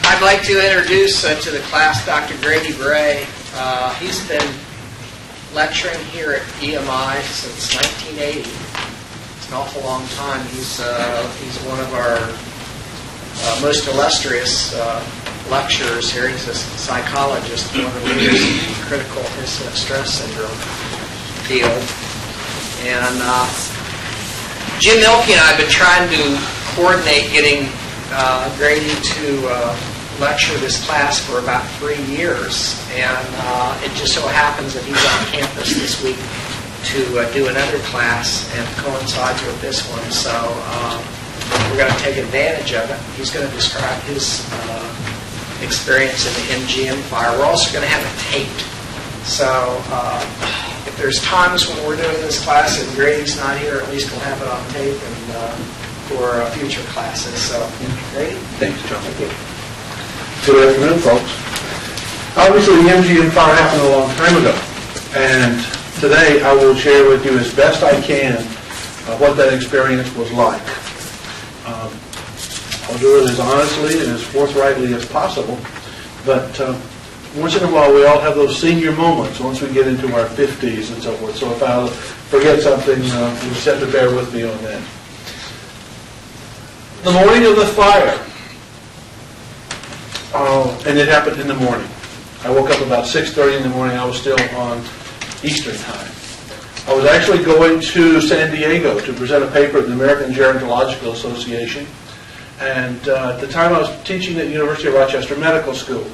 I'd like to introduce to the class Dr. Grady Bray. He's been lecturing here at EMI since 1980. It's an awful long time. He's one of our most illustrious lecturers here. He's a psychologist, one of the leaders in the critical incident stress syndrome field. And Jim Milke and I have been trying to coordinate getting Grady to lecture this class for about 3 years, and it just so happens that he's on campus this week to do another class, and it coincides with this one, so we're going to take advantage of it. He's going to describe his experience in the MGM fire. We're also going to have it taped, so if there's times when we're doing this class and Grady's not here, at least we'll have it on tape and for future classes. So, Grady? Thanks, John. Thank you. Good afternoon, folks. Obviously, the MGM fire happened a long time ago, and today I will share with you as best I can what that experience was like. I'll do it as honestly and as forthrightly as possible, but once in a while we all have those senior moments once we get into our 50s and so forth, so if I forget something, you just have to bear with me on that. The morning of the fire, and it happened in the morning. I woke up about 6:30 in the morning. I was still on Eastern time. I was actually going to San Diego to present a paper at the American Gerontological Association. And at the time I was teaching at the University of Rochester Medical School.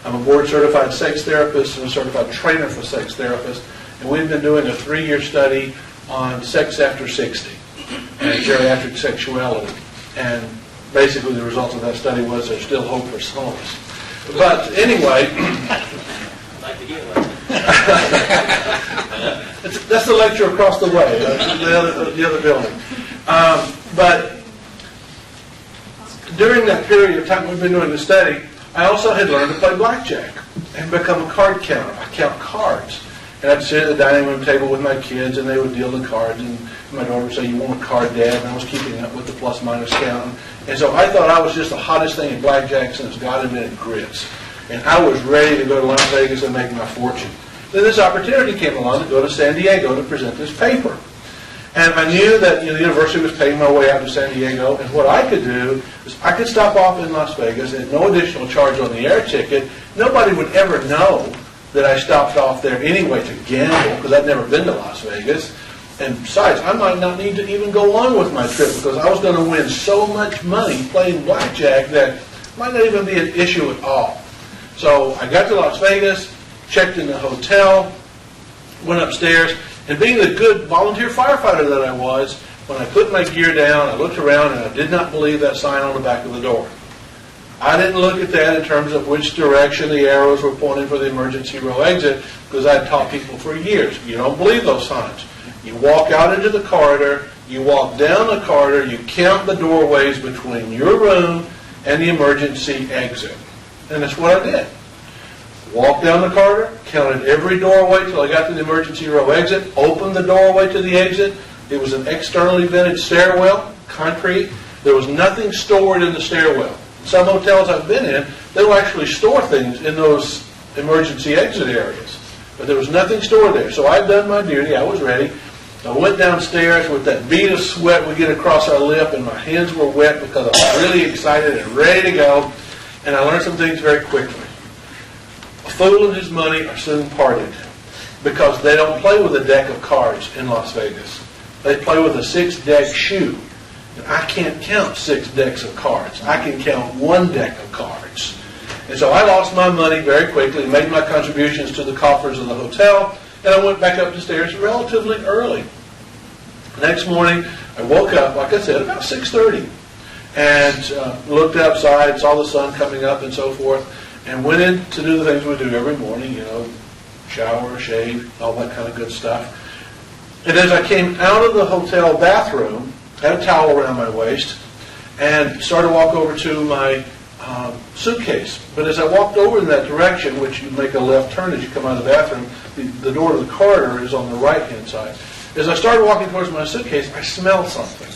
I'm a board-certified sex therapist and a certified trainer for sex therapists. And we've been doing a 3-year study on sex after 60 and geriatric sexuality. And basically the result of that study was there's still hope for some of us. But anyway, I'd like to get one. that's the lecture across the way, the other building. But during that period of time we've been doing the study, I also had learned to play blackjack and become a card counter. I count cards. And I'd sit at the dining room table with my kids, and they would deal the cards, and my daughter would say, "You want a card, Dad?" And I was keeping up with the plus-minus counting. And so I thought I was just the hottest thing in blackjack since God invented grits. And I was ready to go to Las Vegas and make my fortune. Then this opportunity came along to go to San Diego to present this paper. And I knew that the university was paying my way out to San Diego, and what I could do is I could stop off in Las Vegas at no additional charge on the air ticket. Nobody would ever know that I stopped off there anyway to gamble, because I'd never been to Las Vegas. And besides, I might not need to even go on with my trip, because I was going to win so much money playing blackjack that it might not even be an issue at all. So I got to Las Vegas, checked in the hotel, went upstairs, and being the good volunteer firefighter that I was, when I put my gear down, I looked around, and I did not believe that sign on the back of the door. I didn't look at that in terms of which direction the arrows were pointing for the emergency row exit, because I'd taught people for years. You don't believe those signs. You walk out into the corridor, you walk down the corridor, you count the doorways between your room and the emergency exit. And that's what I did. Walked down the corridor, counted every doorway till I got to the emergency row exit, opened the doorway to the exit. It was an externally vented stairwell, concrete. There was nothing stored in the stairwell. Some hotels I've been in, they will actually store things in those emergency exit areas. But there was nothing stored there. So I'd done my duty. I was ready. I went downstairs with that bead of sweat would get across our lip, and my hands were wet because I was really excited and ready to go. And I learned some things very quickly. A fool and his money are soon parted, because they don't play with a deck of cards in Las Vegas. They play with a 6-deck shoe. And I can't count 6 decks of cards. I can count 1 deck of cards. And so I lost my money very quickly, made my contributions to the coffers of the hotel, and I went back up the stairs relatively early. Next morning, I woke up, like I said, about 6:30, and looked outside, saw the sun coming up and so forth, and went in to do the things we do every morning, shower, shave, all that kind of good stuff. And as I came out of the hotel bathroom, had a towel around my waist, and started to walk over to my suitcase. But as I walked over in that direction, which you make a left turn as you come out of the bathroom, the door to the corridor is on the right-hand side. As I started walking towards my suitcase, I smelled something.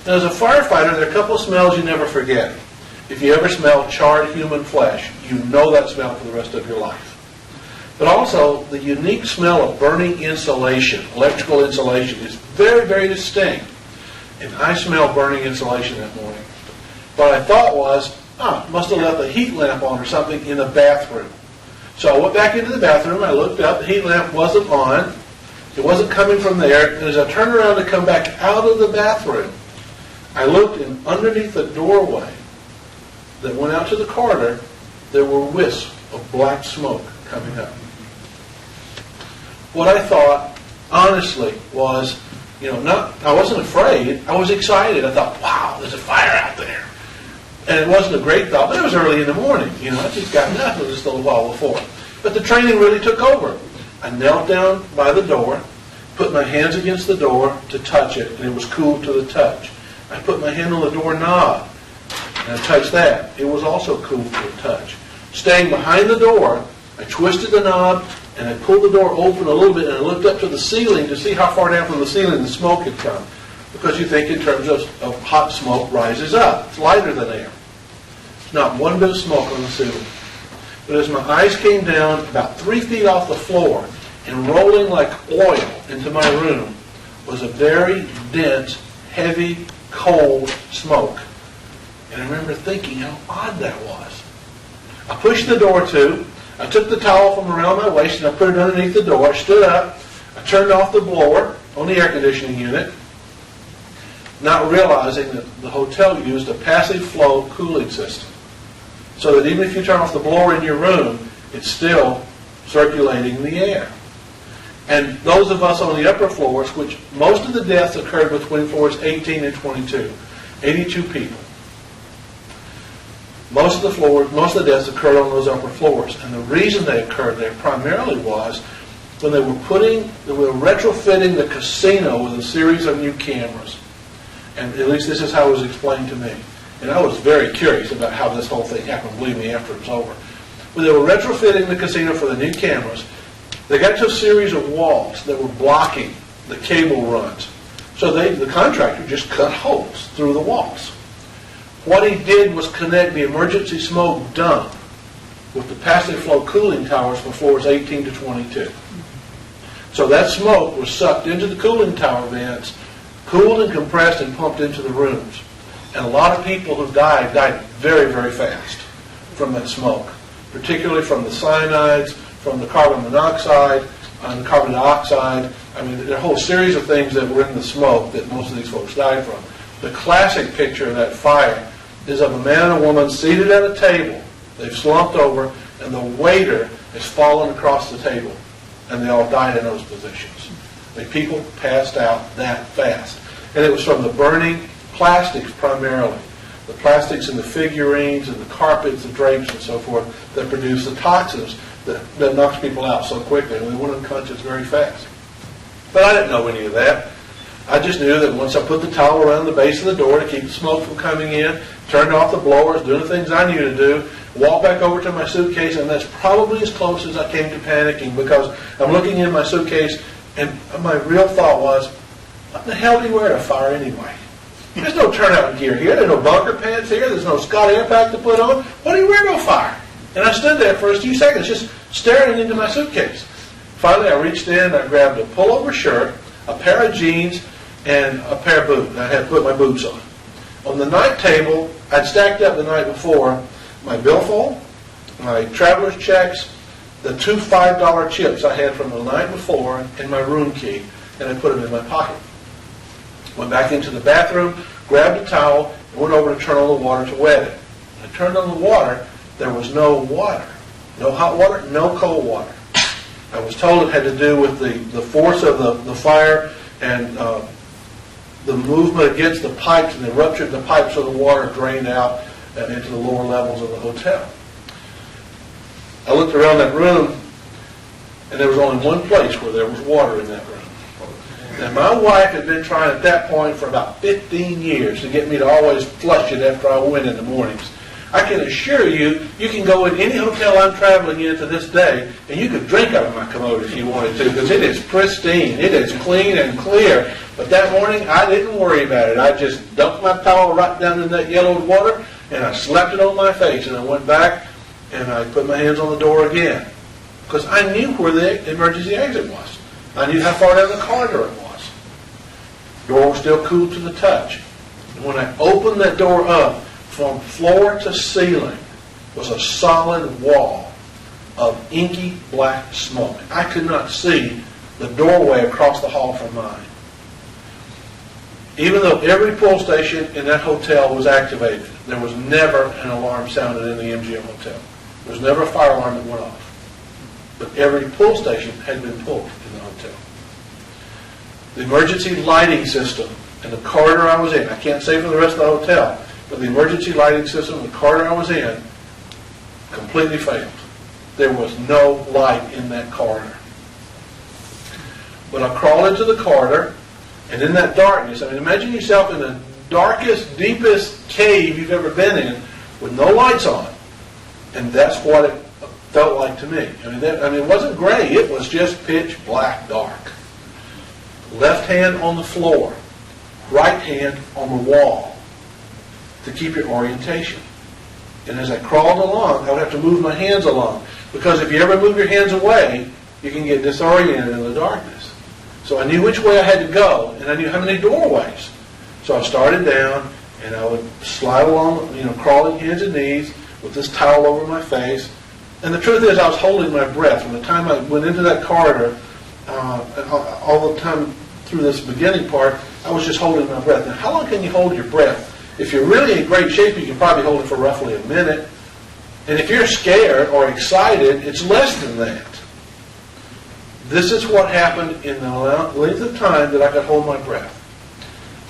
Now, as a firefighter, there are a couple of smells you never forget. If you ever smell charred human flesh, you know that smell for the rest of your life. But also, the unique smell of burning insulation, electrical insulation, is very, very distinct. And I smelled burning insulation that morning. What I thought was, must have left a heat lamp on or something in the bathroom. So I went back into the bathroom, I looked up, the heat lamp wasn't on, it wasn't coming from there, and as I turned around to come back out of the bathroom, I looked, and underneath the doorway that went out to the corridor, there were wisps of black smoke coming up. What I thought, honestly, was, I wasn't afraid, I was excited. I thought, wow, there's a fire out there. And it wasn't a great thought, but it was early in the morning. I just got up just a little while before. But the training really took over. I knelt down by the door, put my hands against the door to touch it, and it was cool to the touch. I put my hand on the door knob, and I touched that. It was also cool to the touch. Staying behind the door, I twisted the knob, and I pulled the door open a little bit, and I looked up to the ceiling to see how far down from the ceiling the smoke had come. Because you think in terms of hot smoke rises up. It's lighter than air. Not one bit of smoke on the ceiling. But as my eyes came down about 3 feet off the floor and rolling like oil into my room was a very dense, heavy, cold smoke. And I remember thinking how odd that was. I pushed the door to. I took the towel from around my waist and I put it underneath the door. I stood up. I turned off the blower on the air conditioning unit, not realizing that the hotel used a passive flow cooling system. So that even if you turn off the blower in your room, it's still circulating the air. And those of us on the upper floors, which most of the deaths occurred between floors 18 and 22, 82 people. Most of the deaths occurred on those upper floors. And the reason they occurred there primarily was when they were retrofitting the casino with a series of new cameras. And at least this is how it was explained to me. And I was very curious about how this whole thing happened, believe me, after it was over. When they were retrofitting the casino for the new cameras, they got to a series of walls that were blocking the cable runs. So the contractor just cut holes through the walls. What he did was connect the emergency smoke dump with the passive flow cooling towers for floors 18 to 22. So that smoke was sucked into the cooling tower vents, cooled and compressed and pumped into the rooms. And a lot of people who died very, very fast from that smoke, particularly from the cyanides, from the carbon monoxide, and the carbon dioxide. I mean, there are a whole series of things that were in the smoke that most of these folks died from. The classic picture of that fire is of a man and a woman seated at a table. They've slumped over, and the waiter has fallen across the table, and they all died in those positions. I mean, people passed out that fast. And it was from the burning plastics primarily. The plastics in the figurines and the carpets, the drapes and so forth that produce the toxins that knocks people out so quickly. And they went unconscious very fast. But I didn't know any of that. I just knew that once I put the towel around the base of the door to keep the smoke from coming in, turned off the blowers, doing the things I knew to do, walked back over to my suitcase, and that's probably as close as I came to panicking, because I'm looking in my suitcase and my real thought was, what the hell do you wear to fire anyway? There's no turnout gear here. There's no bunker pants here. There's no Scott Air Pack to put on. What do you wear to a fire? And I stood there for a few seconds just staring into my suitcase. Finally, I reached in, I grabbed a pullover shirt, a pair of jeans, and a pair of boots. I had put my boots on. On the night table, I'd stacked up the night before my billfold, my traveler's checks, the 2 $5 chips I had from the night before, and my room key, and I put them in my pocket. Went back into the bathroom, grabbed a towel, and went over to turn on the water to wet it. When I turned on the water, there was no water. No hot water, no cold water. I was told it had to do with the force of the fire and the movement against the pipes and the rupture of the pipes, so the water drained out and into the lower levels of the hotel. I looked around that room, and there was only one place where there was water in that room. And my wife had been trying at that point for about 15 years to get me to always flush it after I went in the mornings. I can assure you, you can go in any hotel I'm traveling in to this day, and you could drink out of my commode if you wanted to, because it is pristine. It is clean and clear. But that morning, I didn't worry about it. I just dumped my towel right down in that yellowed water, And I slapped it on my face, and I went back, and I put my hands on the door again. Because I knew where the emergency exit was. I knew how far down the corridor it was. The door was still cool to the touch. And when I opened that door up, from floor to ceiling was a solid wall of inky black smoke. I could not see the doorway across the hall from mine. Even though every pull station in that hotel was activated, there was never an alarm sounded in the MGM hotel. There was never a fire alarm that went off. But every pull station had been pulled in the hotel. The emergency lighting system in the corridor I was in, I can't say for the rest of the hotel, but the emergency lighting system in the corridor I was in completely failed. There was no light in that corridor. But I crawled into the corridor, and in that darkness, I mean, imagine yourself in the darkest, deepest cave you've ever been in with no lights on. And that's what it felt like to me. I mean, it wasn't gray. It was just pitch black dark. Left hand on the floor, right hand on the wall to keep your orientation. And as I crawled along, I would have to move my hands along. Because if you ever move your hands away, you can get disoriented in the darkness. So I knew which way I had to go, and I knew how many doorways. So I started down, and I would slide along, crawling hands and knees with this towel over my face. And the truth is, I was holding my breath. From the time I went into that corridor, all the time through this beginning part, I was just holding my breath. Now, how long can you hold your breath? If you're really in great shape, you can probably hold it for roughly a minute. And if you're scared or excited, it's less than that. This is what happened in the length of time that I could hold my breath.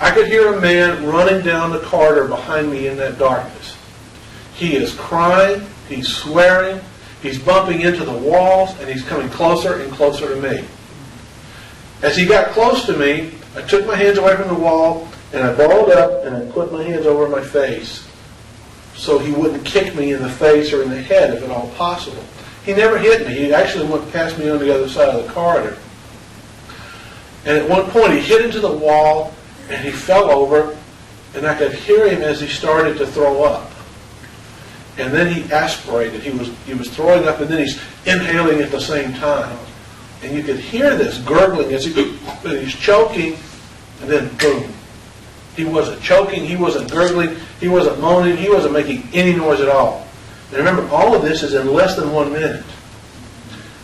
I could hear a man running down the corridor behind me in that darkness. He is crying, he's swearing, he's bumping into the walls, and he's coming closer and closer to me. As he got close to me, I took my hands away from the wall, and I balled up, and I put my hands over my face so he wouldn't kick me in the face or in the head if at all possible. He never hit me. He actually went past me on the other side of the corridor. And at one point, he hit into the wall, and he fell over, and I could hear him as he started to throw up. And then he aspirated. He was throwing up, and then he's inhaling at the same time. And you could hear this gurgling as he's choking, and then boom. He wasn't choking, he wasn't gurgling, he wasn't moaning, he wasn't making any noise at all. And remember, all of this is in less than 1 minute.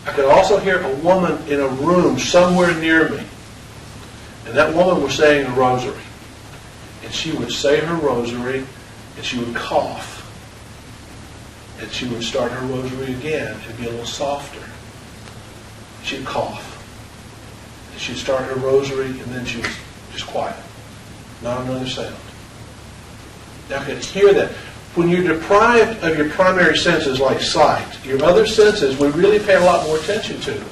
I could also hear a woman in a room somewhere near me. And that woman was saying a rosary. And she would say her rosary, and she would cough. And she would start her rosary again and be a little softer. She'd cough. And she'd start her rosary, and then she was just quiet. Not another sound. Now I could hear that. When you're deprived of your primary senses like sight, your other senses we really pay a lot more attention to.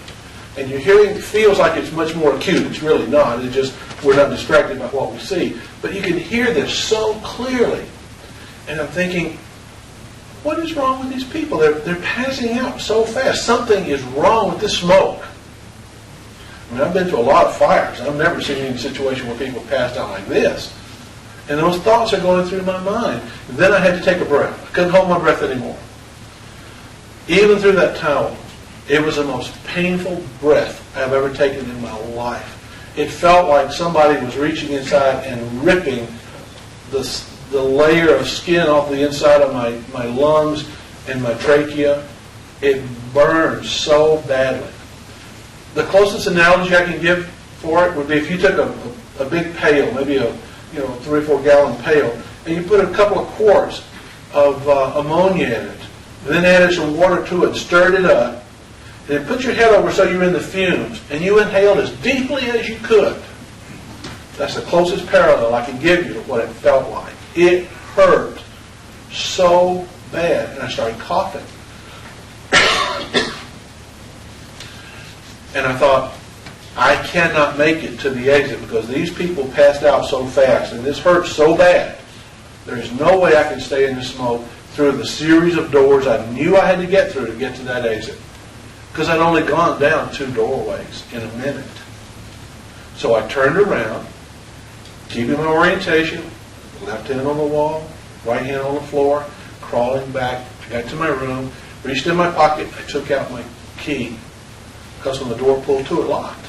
And your hearing feels like it's much more acute. It's really not. It's just we're not distracted by what we see. But you can hear this so clearly. And I'm thinking, what is wrong with these people? They're passing out so fast. Something is wrong with this smoke. I mean, I've been to a lot of fires. I've never seen any situation where people passed out like this. And those thoughts are going through my mind. And then I had to take a breath. I couldn't hold my breath anymore. Even through that towel, it was the most painful breath I've ever taken in my life. It felt like somebody was reaching inside and ripping the layer of skin off the inside of my lungs and my trachea. It burned so badly. The closest analogy I can give for it would be if you took a big pail, maybe a 3 or 4 gallon pail, and you put a couple of quarts of ammonia in it, and then added some water to it, stirred it up, and then put your head over so you're in the fumes, and you inhaled as deeply as you could. That's the closest parallel I can give you to what it felt like. It hurt so bad, and I started coughing. And I thought, I cannot make it to the exit because these people passed out so fast and this hurts so bad. There's no way I can stay in the smoke through the series of doors I knew I had to get through to get to that exit. Because I'd only gone down 2 doorways in a minute. So I turned around, keeping my orientation, left hand on the wall, right hand on the floor, crawling back. I got to my room, reached in my pocket, I took out my key, because when the door pulled to, it locked.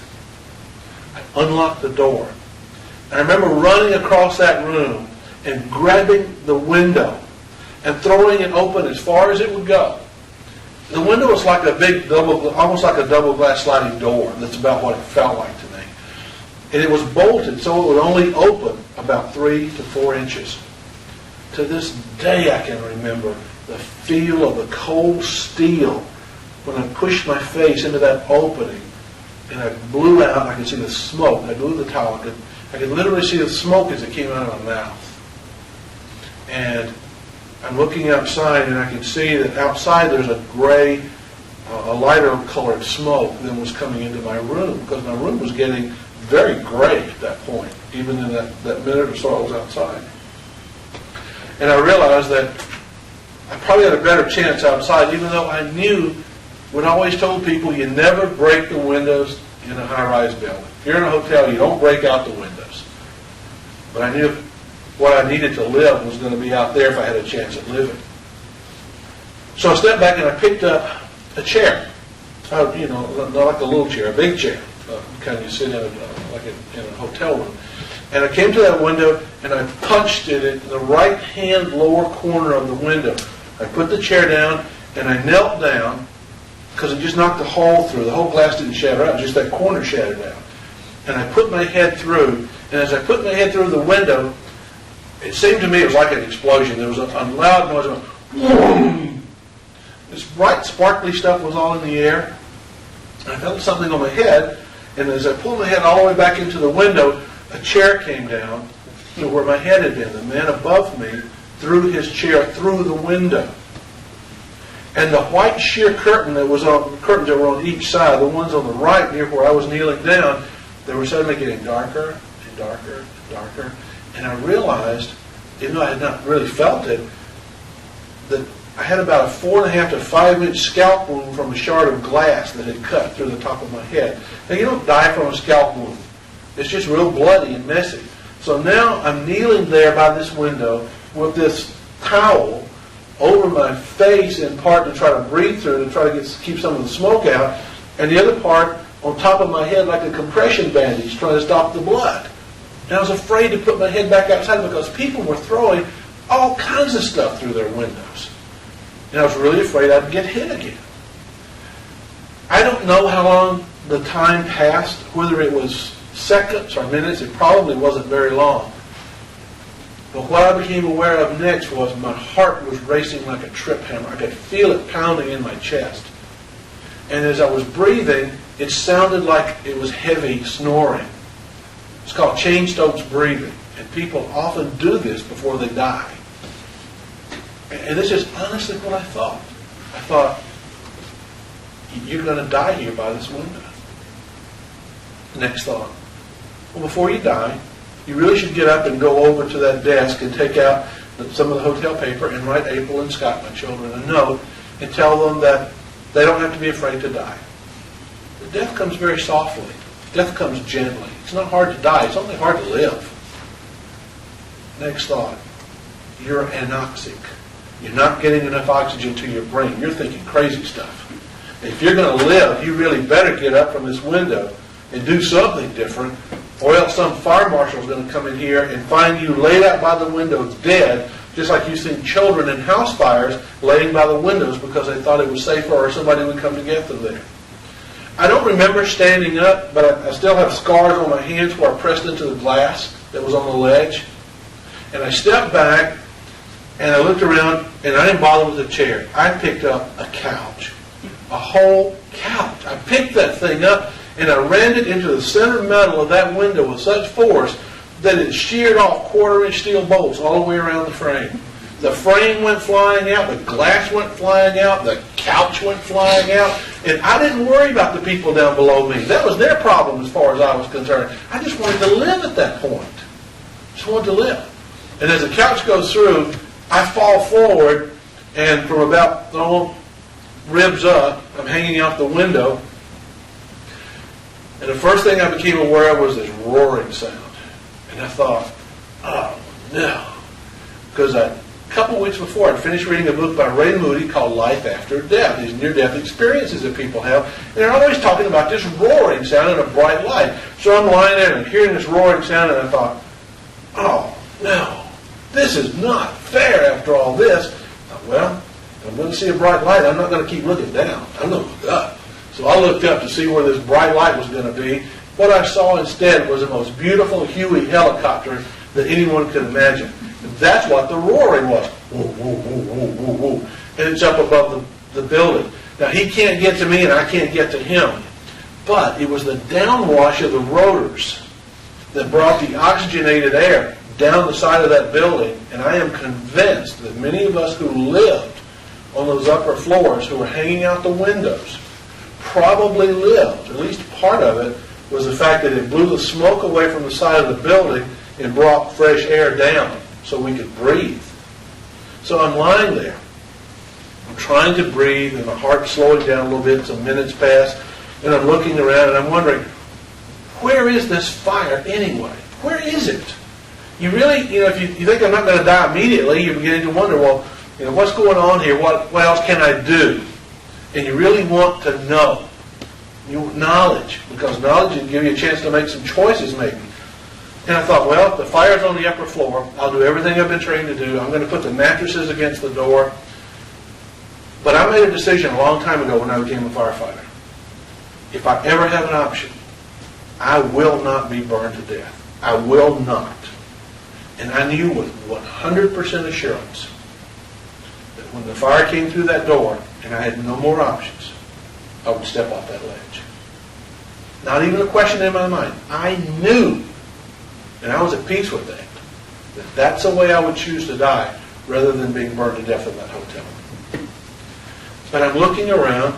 I unlocked the door. And I remember running across that room and grabbing the window and throwing it open as far as it would go. The window was like a big almost like a double glass sliding door. That's about what it felt like to me. And it was bolted, so it would only open about 3 to 4 inches. To this day, I can remember the feel of the cold steel when I pushed my face into that opening, and I blew out. I could see the smoke. I blew the towel. I could literally see the smoke as it came out of my mouth. And I'm looking outside, and I can see that outside there's a gray, a lighter colored smoke than was coming into my room, because my room was getting very gray at that point, even in that minute or so I was outside. And I realized that I probably had a better chance outside, even though I knew, when I always told people, you never break the windows in a high-rise building. If you're in a hotel, you don't break out the windows. But I knew what I needed to live was going to be out there if I had a chance at living. So I stepped back and I picked up a chair. Not like a little chair, a big chair. Kind of you sit in in a hotel room. And I came to that window and I punched it in the right-hand lower corner of the window. I put the chair down and I knelt down, because it just knocked the hole through. The whole glass didn't shatter out, just that corner shattered out. And I put my head through, and as I put my head through the window, it seemed to me it was like an explosion. There was a loud noise. Whoom! This bright, sparkly stuff was all in the air. I felt something on my head, and as I pulled my head all the way back into the window, a chair came down to where my head had been. The man above me threw his chair through the window. And the white sheer curtains that were on each side, the ones on the right near where I was kneeling down, they were suddenly getting darker and darker and darker. And I realized, even though I had not really felt it, that I had about a 4.5 to 5 inch scalp wound from a shard of glass that had cut through the top of my head. Now, you don't die from a scalp wound. It's just real bloody and messy. So now I'm kneeling there by this window with this towel over my face in part to try to breathe through, to try to keep some of the smoke out, and the other part on top of my head like a compression bandage trying to stop the blood. And I was afraid to put my head back outside because people were throwing all kinds of stuff through their windows. And I was really afraid I'd get hit again. I don't know how long the time passed, whether it was seconds or minutes. It probably wasn't very long. But what I became aware of next was my heart was racing like a trip hammer. I could feel it pounding in my chest. And as I was breathing, it sounded like it was heavy snoring. It's called Cheyne-Stokes breathing. And people often do this before they die. And this is honestly what I thought. I thought, you're going to die here by this window. Next thought. Well, before you die, you really should get up and go over to that desk and take out some of the hotel paper and write April and Scott, my children, a note and tell them that they don't have to be afraid to die. But death comes very softly. Death comes gently. It's not hard to die. It's only hard to live. Next thought. You're anoxic. You're not getting enough oxygen to your brain. You're thinking crazy stuff. If you're going to live, you really better get up from this window and do something different, or else some fire marshal is going to come in here and find you laid out by the windows dead, just like you've seen children in house fires laying by the windows because they thought it was safer or somebody would come to get them there. I don't remember standing up, but I still have scars on my hands where I pressed into the glass that was on the ledge. And I stepped back and I looked around and I didn't bother with a chair. I picked up a couch. A whole couch. I picked that thing up and I rammed it into the center metal of that window with such force that it sheared off 1/4-inch steel bolts all the way around the frame. The frame went flying out, the glass went flying out, the couch went flying out, and I didn't worry about the people down below me. That was their problem as far as I was concerned. I just wanted to live at that point. Just wanted to live. And as the couch goes through, I fall forward, and from about ribs up, I'm hanging out the window. And the first thing I became aware of was this roaring sound. And I thought, oh no. Because I A couple weeks before, I'd finished reading a book by Ray Moody called Life After Death, these near-death experiences that people have. And they're always talking about this roaring sound and a bright light. So I'm lying there and hearing this roaring sound, and I thought, oh, no, this is not fair after all this. I thought, well, if I'm going to see a bright light, I'm not going to keep looking down. I'm going to look up. So I looked up to see where this bright light was going to be. What I saw instead was the most beautiful Huey helicopter that anyone could imagine. That's what the roaring was. Woo, woo, woo, woo, woo, woo. And it's up above the building. Now, he can't get to me and I can't get to him. But it was the downwash of the rotors that brought the oxygenated air down the side of that building. And I am convinced that many of us who lived on those upper floors, who were hanging out the windows, probably lived. At least part of it was the fact that it blew the smoke away from the side of the building and brought fresh air down so we could breathe. So I'm lying there. I'm trying to breathe, and my heart's slowing down a little bit. Some minutes pass, and I'm looking around, and I'm wondering, where is this fire anyway? Where is it? You really, if you think I'm not going to die immediately, you're beginning to wonder, well, what's going on here? What else can I do? And you really want to know. You want knowledge, because knowledge will give you a chance to make some choices maybe. And I thought, well, the fire's on the upper floor. I'll do everything I've been trained to do. I'm going to put the mattresses against the door. But I made a decision a long time ago when I became a firefighter. If I ever have an option, I will not be burned to death. I will not. And I knew with 100% assurance that when the fire came through that door and I had no more options, I would step off that ledge. Not even a question in my mind. I knew, and I was at peace with that that's the way I would choose to die rather than being burned to death in that hotel. But I'm looking around,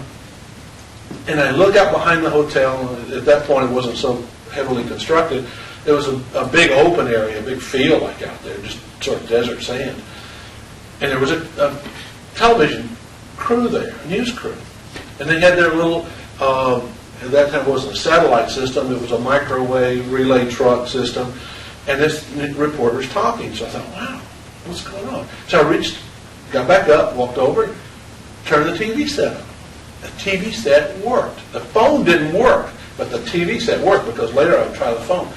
and I look out behind the hotel. At that point, it wasn't so heavily constructed. There was a big open area, a big field like out there, just sort of desert sand. And there was a television crew there, a news crew. And they had their little, at that time it wasn't a satellite system, it was a microwave relay truck system. And this reporter's talking. So I thought, wow, what's going on? So I got back up, walked over, turned the TV set on. The TV set worked. The phone didn't work, but the TV set worked, because later I would try the phone.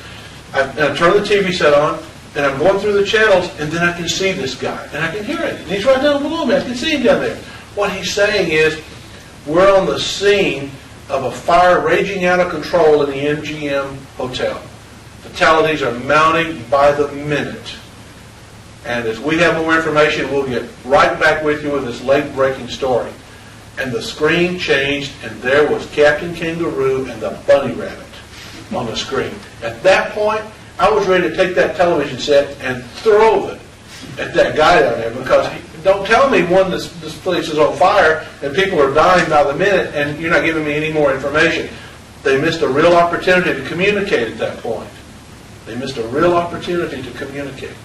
I turned the TV set on, and I'm going through the channels, and then I can see this guy, and I can hear it. And he's right down below me. I can see him down there. What he's saying is, we're on the scene of a fire raging out of control in the MGM hotel. Fatalities are mounting by the minute. And as we have more information, we'll get right back with you with this late-breaking story. And the screen changed, and there was Captain Kangaroo and the bunny rabbit on the screen. At that point, I was ready to take that television set and throw it at that guy down there, because don't tell me, one, this place is on fire and people are dying by the minute and you're not giving me any more information. They missed a real opportunity to communicate at that point. They missed a real opportunity to communicate.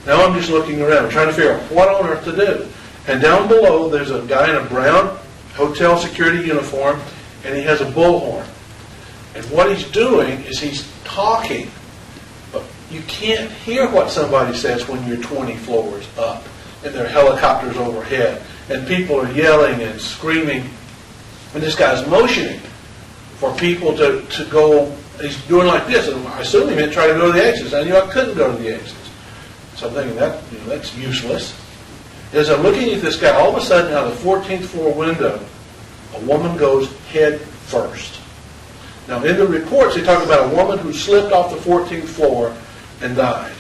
Now I'm just looking around, trying to figure out what on earth to do. And down below, there's a guy in a brown hotel security uniform, and he has a bullhorn. And what he's doing is he's talking. But you can't hear what somebody says when you're 20 floors up, and there are helicopters overhead, and people are yelling and screaming. And this guy's motioning for people to go. He's doing like this, and I assume he meant try to go to the exits. I knew I couldn't go to the exits. So I'm thinking, that's useless. As I'm looking at this guy, all of a sudden, out of the 14th floor window, a woman goes head first. Now, in the reports, they talk about a woman who slipped off the 14th floor and died.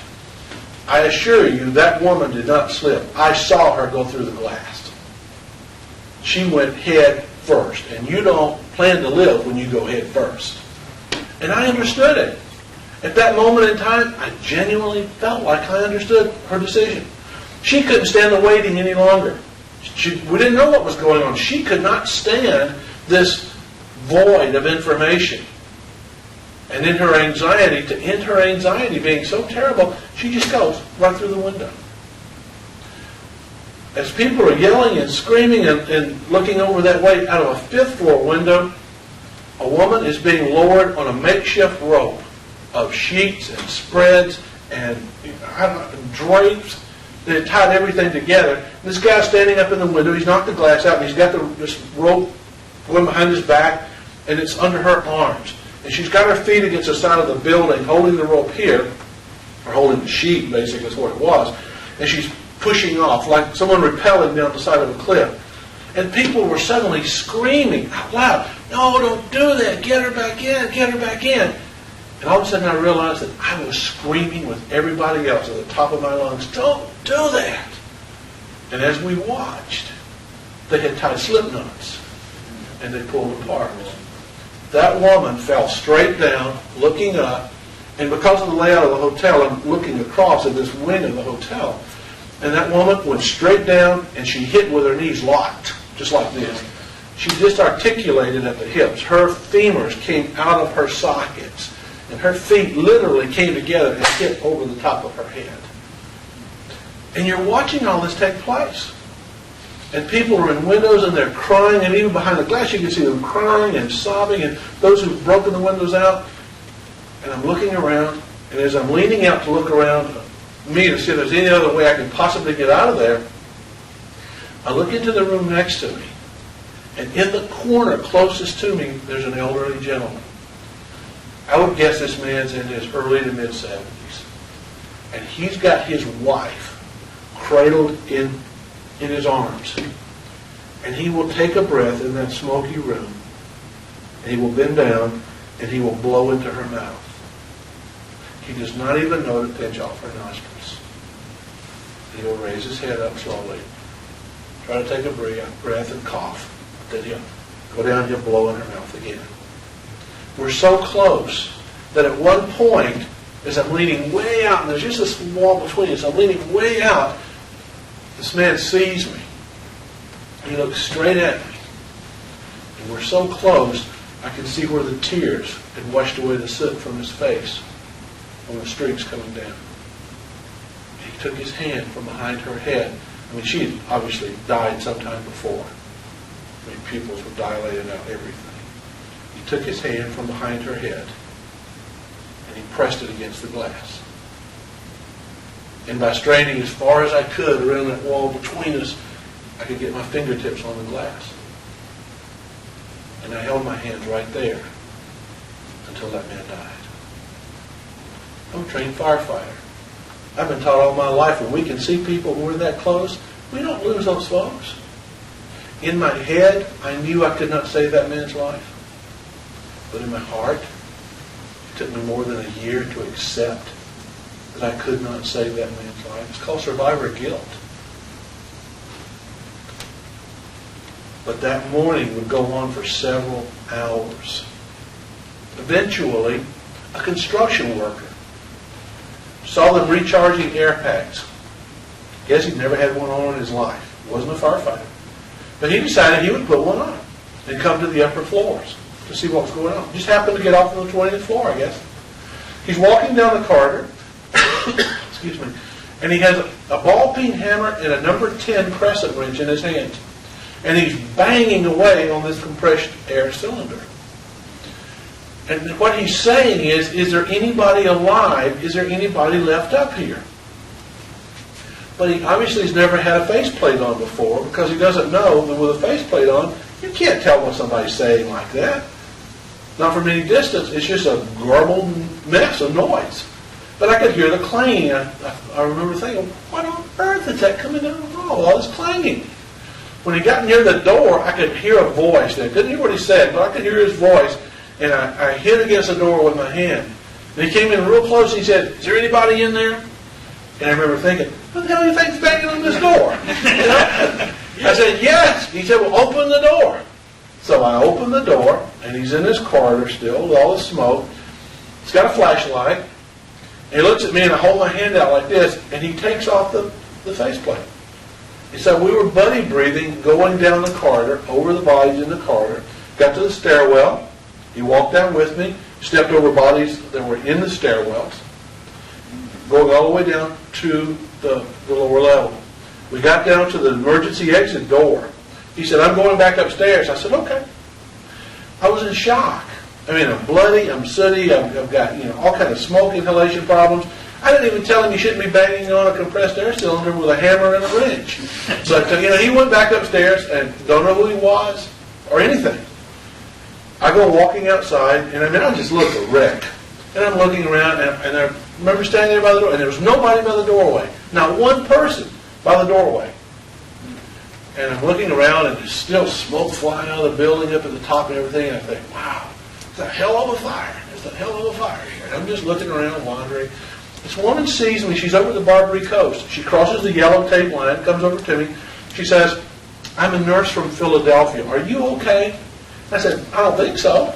I assure you, that woman did not slip. I saw her go through the glass. She went head first, and you don't plan to live when you go head first. And I understood it. At that moment in time, I genuinely felt like I understood her decision. She couldn't stand the waiting any longer. We didn't know what was going on. She could not stand this void of information. And in her anxiety, to end her anxiety being so terrible, she just goes right through the window. As people are yelling and screaming and looking over that way, out of a 5th floor window, a woman is being lowered on a makeshift rope of sheets and spreads and drapes. that had tied everything together. And this guy's standing up in the window. He's knocked the glass out, and he's got this rope going behind his back, and it's under her arms. And she's got her feet against the side of the building, holding the rope here, or holding the sheet, basically, is what it was. And she's pushing off, like someone rappelling down the side of a cliff. And people were suddenly screaming out loud, "No, don't do that. Get her back in. Get her back in." And all of a sudden I realized that I was screaming with everybody else at the top of my lungs, "Don't do that." And as we watched, they had tied slip knots, and they pulled apart. That woman fell straight down, looking up, and because of the layout of the hotel, I'm looking across at this wing of the hotel. And that woman went straight down, and she hit with her knees locked, just like this. She disarticulated at the hips. Her femurs came out of her sockets, and her feet literally came together and hit over the top of her head. And you're watching all this take place. And people are in windows, and they're crying, and even behind the glass you can see them crying and sobbing, and those who've broken the windows out. And I'm looking around, and as I'm leaning out to look around me to see if there's any other way I can possibly get out of there, I look into the room next to me, and in the corner closest to me, there's an elderly gentleman. I would guess this man's in his early to mid-70s. And he's got his wife cradled in his arms. And he will take a breath in that smoky room, and he will bend down, and he will blow into her mouth. He does not even know to pinch off her nostrils. He will raise his head up slowly, try to take a breath and cough. Then he'll go down and he'll blow in her mouth again. We're so close that at one point, as I'm leaning way out, and there's just this wall between us, I'm leaning way out, this man sees me. He looks straight at me. And we're so close, I can see where the tears had washed away the soot from his face, from the streaks coming down. He took his hand from behind her head. I mean, she had obviously died sometime before. I mean, pupils were dilated out, everything. He took his hand from behind her head, and he pressed it against the glass. And by straining as far as I could around that wall between us, I could get my fingertips on the glass. And I held my hands right there until that man died. I'm a trained firefighter. I've been taught all my life when we can see people who are that close, we don't lose those folks. In my head, I knew I could not save that man's life. But in my heart, it took me more than a year to accept that I could not save that man's life. It's called survivor guilt. But that mourning would go on for several hours. Eventually, a construction worker saw them recharging air packs. Guess he'd never had one on in his life. He wasn't a firefighter. But he decided he would put one on and come to the upper floors to see what was going on. Just happened to get off on the 20th floor, I guess. He's walking down the corridor, excuse me, and he has a ball-peen hammer and a number 10 crescent wrench in his hands. And he's banging away on this compressed air cylinder. And what he's saying is there anybody alive? Is there anybody left up here? But he obviously has never had a faceplate on before, because he doesn't know that with a faceplate on, you can't tell what somebody's saying like that. Not from any distance. It's just a garbled mess of noise. But I could hear the clanging. I remember thinking, what on earth is that coming down the hall? All this clanging. When he got near the door, I could hear a voice. I couldn't hear what he said, but I could hear his voice. And I hit against the door with my hand. And he came in real close and he said, "Is there anybody in there?" And I remember thinking, what the hell do you think's banging on this door? You know? I said, "Yes." He said, "Well, open the door." So I opened the door, and he's in this corridor still with all the smoke. He's got a flashlight. And he looks at me, and I hold my hand out like this, and he takes off the faceplate. He said, we were buddy breathing, going down the corridor, over the bodies in the corridor, got to the stairwell. He walked down with me, stepped over bodies that were in the stairwells, going all the way down to the lower level. We got down to the emergency exit door. He said, "I'm going back upstairs." I said, "Okay." I was in shock. I mean, I'm bloody, I'm sooty, I've got all kind of smoke inhalation problems. I didn't even tell him you shouldn't be banging on a compressed air cylinder with a hammer and a wrench. But, he went back upstairs and don't know who he was or anything. I go walking outside, and I just look a wreck. And I'm looking around, and I remember standing there by the door, and there was nobody by the doorway. Not one person by the doorway. And I'm looking around, and there's still smoke flying out of the building up at the top and everything. And I think, wow, it's a hell of a fire. It's a hell of a fire here. And I'm just looking around, wandering. This woman sees me. She's over the Barbary Coast. She crosses the yellow tape line, comes over to me. She says, I'm a nurse from Philadelphia. Are you okay? I said, I don't think so.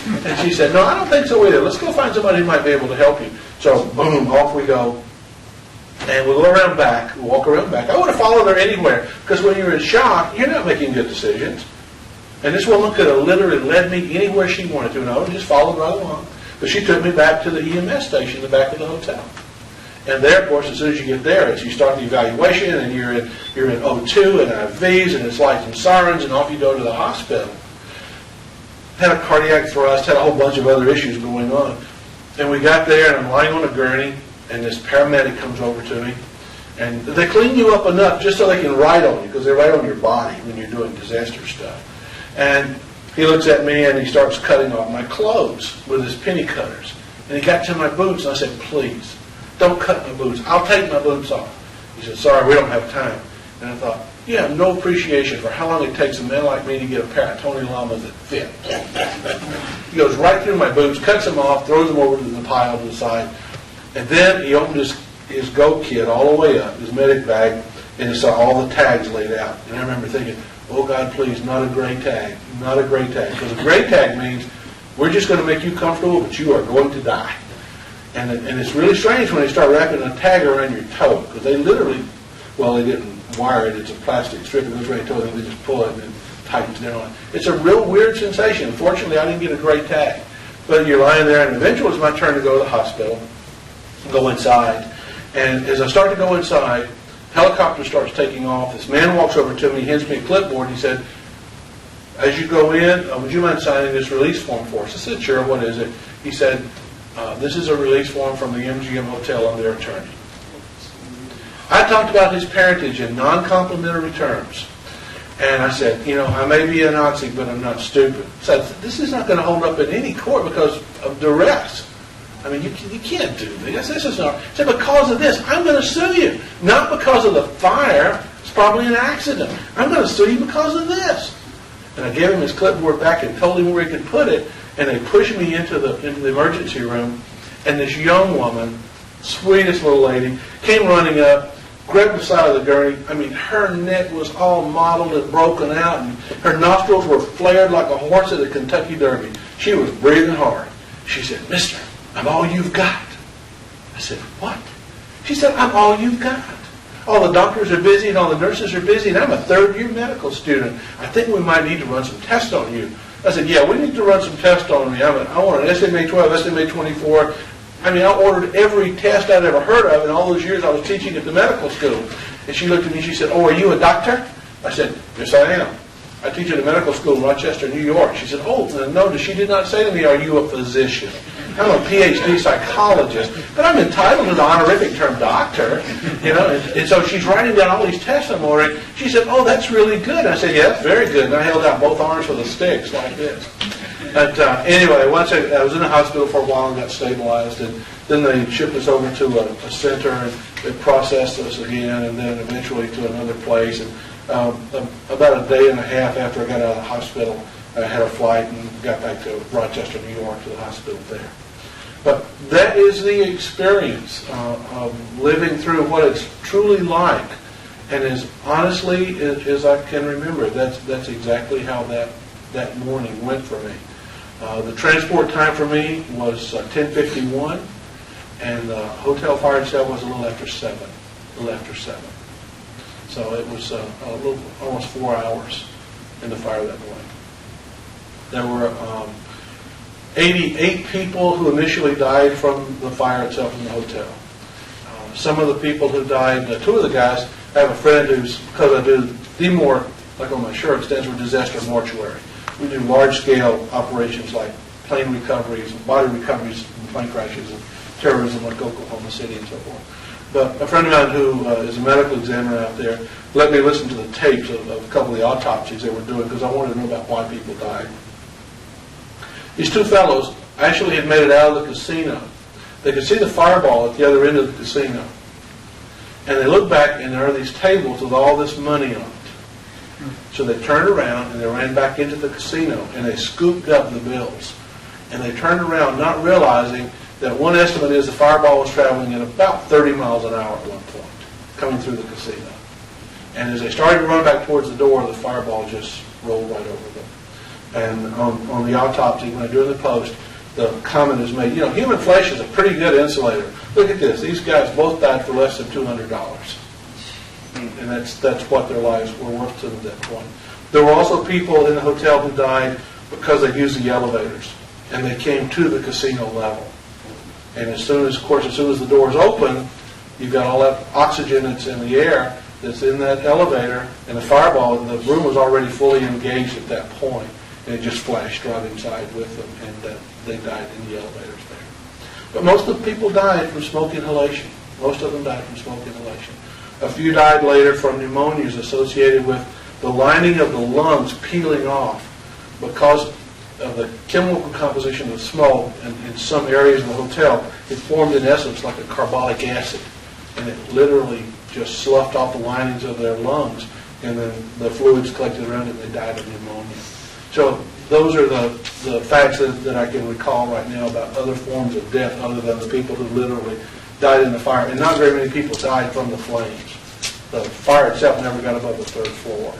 And she said, no, I don't think so either. Let's go find somebody who might be able to help you. So, boom, off we go. And we'll go around back, walk around back. I would have followed her anywhere, because when you're in shock, you're not making good decisions. And this woman could have literally led me anywhere she wanted to, and I would have just followed right along. But she took me back to the EMS station in the back of the hotel. And there, of course, as soon as you get there, you start the evaluation, and you're in O2 and IVs, and it's lights and sirens, and off you go to the hospital. Had a cardiac thrust, had a whole bunch of other issues going on. And we got there, and I'm lying on a gurney, and this paramedic comes over to me. And they clean you up enough just so they can write on you, because they write on your body when you're doing disaster stuff. And he looks at me, and he starts cutting off my clothes with his penny cutters. And he got to my boots, and I said, please, don't cut my boots. I'll take my boots off. He said, sorry, we don't have time. And I thought, you have no appreciation for how long it takes a man like me to get a pair of Tony Lamas that fit. He goes right through my boots, cuts them off, throws them over to the pile to the side. And then he opened his go kit all the way up, his medic bag, and he saw all the tags laid out. And I remember thinking, oh God, please, not a gray tag, not a gray tag. Because a gray tag means we're just going to make you comfortable, but you are going to die. And it's really strange when they start wrapping a tag around your toe, because they literally, well, they didn't wire it, it's a plastic strip, it goes right to it, and they just pull it and it tightens down. It's a real weird sensation. Unfortunately, I didn't get a gray tag. But you're lying there, and eventually it's my turn to go to the hospital, go inside. And as I start to go inside, helicopter starts taking off. This man walks over to me, hands me a clipboard, and he said, as you go in, would you mind signing this release form for us? I said, sure, what is it? He said, this is a release form from the MGM Hotel on their attorney. I talked about his parentage in non-complimentary terms. And I said, I may be a Nazi, but I'm not stupid. So this is not going to hold up in any court because of duress. I mean, you can't do this. This is not. I said, because of this, I'm going to sue you. Not because of the fire. It's probably an accident. I'm going to sue you because of this. And I gave him his clipboard back and told him where he could put it. And they pushed me into the emergency room. And this young woman, sweetest little lady, came running up, grabbed the side of the gurney. I mean, her neck was all mottled and broken out, and her nostrils were flared like a horse at a Kentucky Derby. She was breathing hard. She said, mister, I'm all you've got. I said, what? She said, I'm all you've got. All the doctors are busy and all the nurses are busy, and I'm a third-year medical student. I think we might need to run some tests on you. I said, yeah, we need to run some tests on me. I want an SMA 12, SMA 24. I mean, I ordered every test I'd ever heard of in all those years I was teaching at the medical school. And she looked at me and she said, oh, are you a doctor? I said, yes, I am. I teach at a medical school in Rochester, New York. She said, oh, no, she did not say to me, are you a physician? I'm a PhD psychologist, but I'm entitled to the honorific term doctor, And so she's writing down all these tests I'm ordering. She said, oh, that's really good. I said, yeah, that's very good. And I held out both arms with the sticks like this. But anyway, once I was in the hospital for a while and got stabilized, and then they shipped us over to a center, and they processed us again, and then eventually to another place. And about a day and a half after I got out of the hospital, I had a flight and got back to Rochester, New York, to the hospital there. But that is the experience of living through what it's truly like, and as honestly as I can remember, that's exactly how that morning went for me. The transport time for me was 10:51, and the hotel fire itself was a little after 7. So it was almost 4 hours in the fire that morning. There were 88 people who initially died from the fire itself in the hotel. Some of the people who died, two of the guys, I have a friend who's, because I do DMOR, like on my shirt, stands for Disaster Mortuary. We do large-scale operations like plane recoveries, body recoveries from plane crashes, and terrorism like Oklahoma City and so forth. But a friend of mine who is a medical examiner out there let me listen to the tapes of a couple of the autopsies they were doing because I wanted to know about why people died. These two fellows actually had made it out of the casino. They could see the fireball at the other end of the casino. And they looked back and there are these tables with all this money on it. So they turned around and they ran back into the casino and they scooped up the bills. And they turned around not realizing that one estimate is the fireball was traveling at about 30 miles an hour at one point, coming through the casino. And as they started to run back towards the door, the fireball just rolled right over them. And on the autopsy, when I do the post, the comment is made, human flesh is a pretty good insulator. Look at this. These guys both died for less than $200. And that's what their lives were worth to them at that point. There were also people in the hotel who died because they used the elevators. And they came to the casino level. And as soon as the doors open, you've got all that oxygen that's in the air that's in that elevator, and the fireball, the room was already fully engaged at that point, and it just flashed right inside with them, and they died in the elevators there. But most of the people died from smoke inhalation. Most of them died from smoke inhalation. A few died later from pneumonias associated with the lining of the lungs peeling off because of the chemical composition of smoke in some areas of the hotel. It formed in essence like a carbolic acid, and it literally just sloughed off the linings of their lungs, and then the fluids collected around it and they died of pneumonia. So those are the facts that I can recall right now about other forms of death other than the people who literally died in the fire. And not very many people died from the flames. The fire itself never got above the third floor.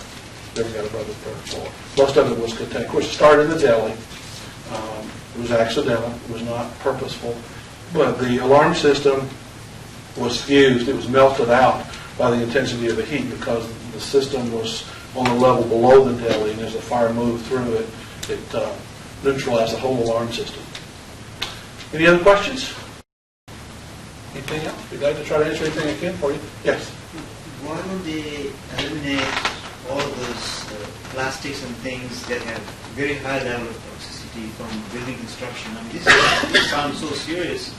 Most of it was contained. Of course, it started in the deli. It was accidental. It was not purposeful. But the alarm system was fused. It was melted out by the intensity of the heat because the system was on the level below the deli, and as the fire moved through it, it neutralized the whole alarm system. Any other questions? Anything else? We'd like to try to answer anything I can for you. Yes? Why don't they eliminate all those plastics and things that have very high level of toxicity from building construction? I mean, this sounds so serious.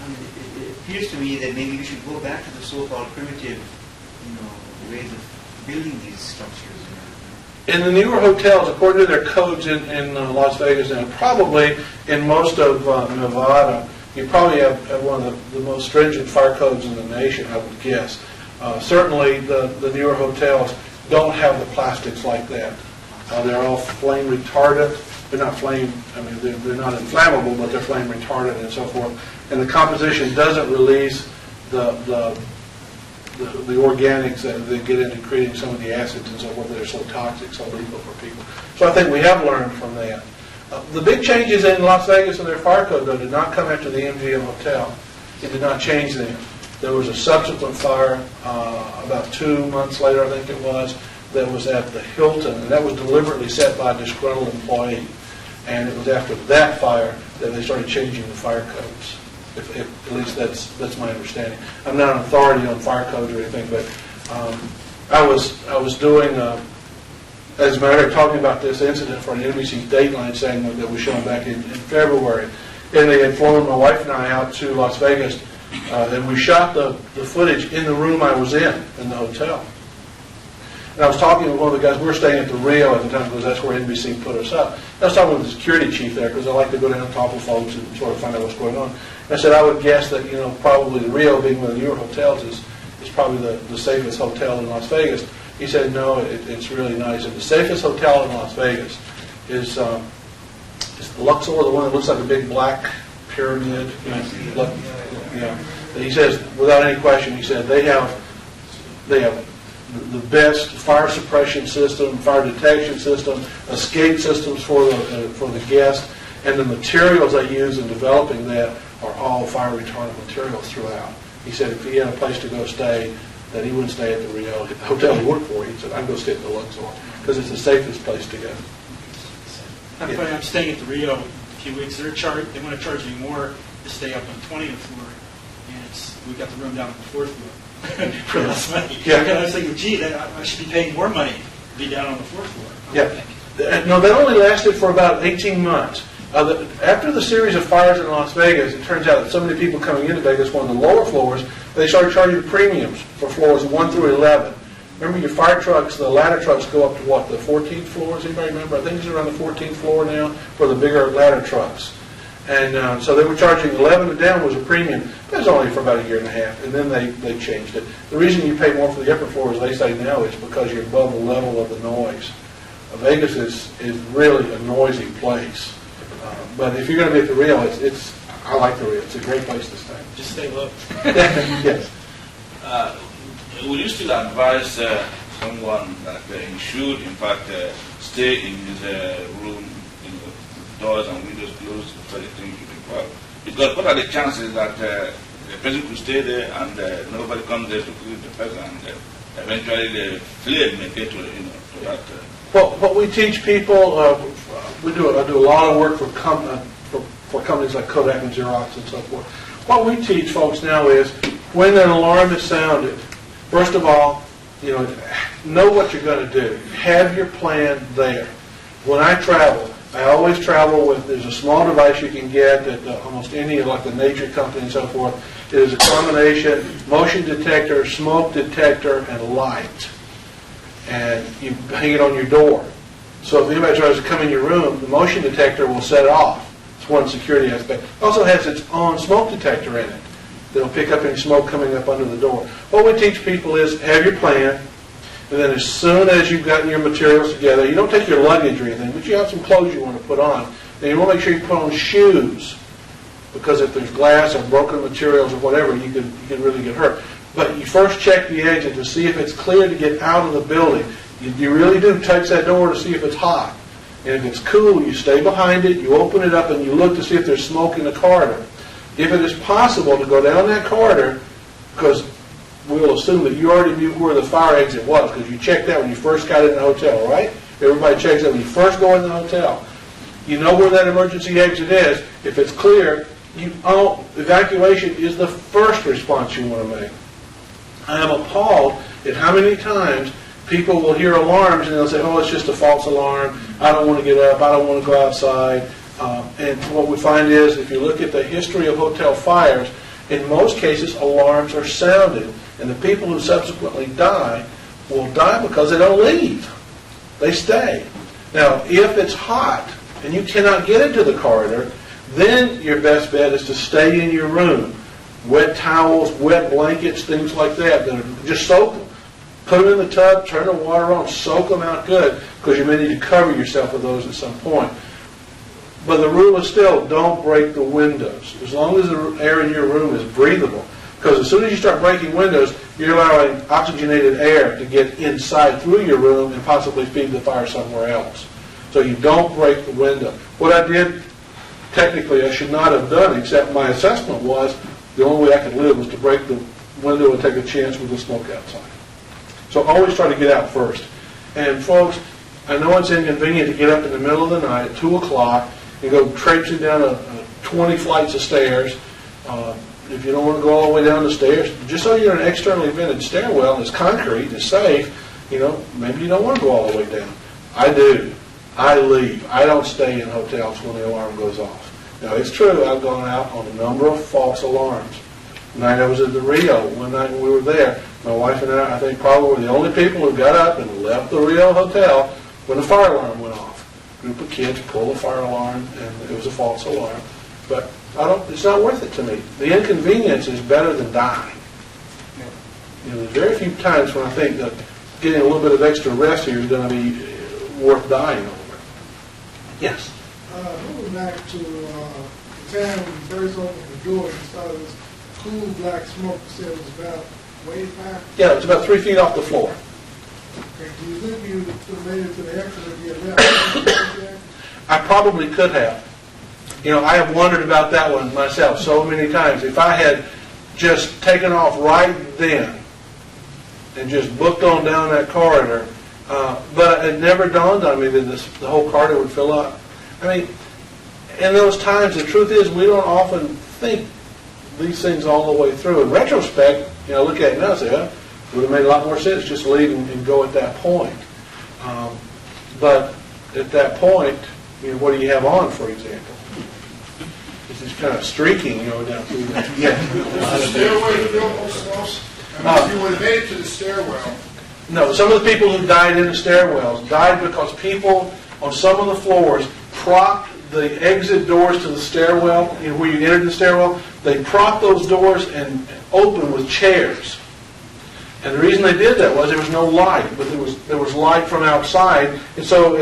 I mean, it appears to me that maybe we should go back to the so-called primitive, ways of building these structures. In the newer hotels, according to their codes in Las Vegas, and probably in most of Nevada, you probably have one of the most stringent fire codes in the nation, I would guess. Certainly, the newer hotels don't have the plastics like that. They're all flame retardant. They're not they're not inflammable, but they're flame retardant and so forth. And the composition doesn't release the organics that they get into creating some of the acids and so forth that are so toxic, so lethal for people. So I think we have learned from that. The big changes in Las Vegas in their fire code, though, did not come after the MGM Hotel. It did not change them. There was a subsequent fire about 2 months later, I think it was, that was at the Hilton, and that was deliberately set by a disgruntled employee. And it was after that fire that they started changing the fire codes. At least that's my understanding. I'm not an authority on fire codes or anything, but I was doing, as a matter of fact, talking about this incident for an NBC Dateline segment that was shown back in February. And they had flown my wife and I out to Las Vegas, and we shot the footage in the room I was in the hotel. And I was talking with one of the guys. We were staying at the Rio at the time because that's where NBC put us up. I was talking with the security chief there because I like to go down and talk with folks and sort of find out what's going on. And I said I would guess that probably the Rio, being one of the newer hotels, is probably the safest hotel in Las Vegas. He said no, it's really not. He said the safest hotel in Las Vegas is the Luxor, the one that looks like a big black pyramid. He says without any question, he said they have the best fire suppression system, fire detection system, escape systems for the guest, and the materials they use in developing that are all fire retardant materials throughout. He said if he had a place to go stay, that he wouldn't stay at the Rio, the hotel he worked for. He said I'd go stay at the Luxor because it's the safest place to go. I'm staying at the Rio a few weeks. They want to charge me more to stay up on the 20th floor, and we got the room down on the 4th floor. For less money. Yeah. And I was thinking, gee, I should be paying more money to be down on the 4th floor. Yeah. No, that only lasted for about 18 months. After the series of fires in Las Vegas, it turns out that so many people coming into Vegas wanted the lower floors, they started charging premiums for floors 1 through 11. Remember your fire trucks, the ladder trucks go up to what, the 14th floor? Does anybody remember? I think it's around the 14th floor now for the bigger ladder trucks. And so they were charging 11 and down was a premium. That was only for about a year and a half, and then they changed it. The reason you pay more for the upper floors, they say now, is because you're above the level of the noise. Vegas is really a noisy place. But if you're going to be at the Rio, I like the Rio. It's a great place to stay. Just stay low. Yes. Would you still advise someone that he should, in fact, stay in his room, doors and windows closed for everything to be quiet? Because what are the chances that the person could stay there and nobody comes there to clean the person, and eventually the flame may get to that? Well, what we teach people, I do a lot of work for companies like Kodak and Xerox and so forth. What we teach folks now is when an alarm is sounded, first of all, know what you're going to do. Have your plan there. When I travel, I always travel with, there's a small device you can get at almost any, like the Nature Company and so forth. It is a combination motion detector, smoke detector, and light. And you hang it on your door. So if anybody tries to come in your room, the motion detector will set it off. It's one security aspect. It also has its own smoke detector in it. That'll pick up any smoke coming up under the door. What we teach people is have your plan, and then as soon as you've gotten your materials together, you don't take your luggage or anything, but you have some clothes you want to put on. Then you want to make sure you put on shoes, because if there's glass or broken materials or whatever, you could really get hurt. But you first check the exit to see if it's clear to get out of the building. You really do touch that door to see if it's hot. And if it's cool, you stay behind it, you open it up, and you look to see if there's smoke in the corridor. If it is possible to go down that corridor, because we'll assume that you already knew where the fire exit was, because you checked that when you first got in the hotel, right? Everybody checks that when you first go in the hotel. You know where that emergency exit is. If it's clear, evacuation is the first response you want to make. I am appalled at how many times people will hear alarms and they'll say, oh, it's just a false alarm. I don't want to get up. I don't want to go outside. And what we find is, if you look at the history of hotel fires, in most cases, alarms are sounded. And the people who subsequently die will die because they don't leave. They stay. Now, if it's hot and you cannot get into the corridor, then your best bet is to stay in your room. Wet towels, wet blankets, things like that. Just soak them. Put them in the tub, turn the water on, soak them out good, because you may need to cover yourself with those at some point. But the rule is still, don't break the windows. As long as the air in your room is breathable. Because as soon as you start breaking windows, you're allowing oxygenated air to get inside through your room and possibly feed the fire somewhere else. So you don't break the window. What I did, technically, I should not have done, except my assessment was the only way I could live was to break the window and take a chance with the smoke outside. So always try to get out first. And folks, I know it's inconvenient to get up in the middle of the night at 2 o'clock and go traipsing down 20 flights of stairs. If you don't want to go all the way down the stairs, just so you're in an externally vented stairwell and it's concrete, it's safe, maybe you don't want to go all the way down. I do. I leave. I don't stay in hotels when the alarm goes off. Now, it's true, I've gone out on a number of false alarms. The night I was at the Rio, one night when we were there, my wife and I think, probably were the only people who got up and left the Rio Hotel when the fire alarm went off. A group of kids pulled the fire alarm, and it was a false alarm. But it's not worth it to me. The inconvenience is better than dying. There's very few times when I think that getting a little bit of extra rest here is going to be worth dying over. Yes? Going back to the time when you first opened the door and saw this cool black smoke, you said it was about waist high? Yeah, it's about 3 feet off the floor. Okay, do you think you could have made it to the exit if you had left? I probably could have. I have wondered about that one myself so many times. If I had just taken off right then and just booked on down that corridor, but it never dawned on me that the whole corridor would fill up. I mean, in those times, the truth is we don't often think these things all the way through. In retrospect, look at it now and say, it would have made a lot more sense just to leave and go at that point. But at that point, what do you have on, for example? it's kind of streaking, down through there. Yeah. Stairway built most house. If you would have made it to the stairwell. No, some of the people who died in the stairwells died because people on some of the floors propped the exit doors to the stairwell, where you entered the stairwell, they propped those doors and opened with chairs. And the reason they did that was there was no light, but there was light from outside, and so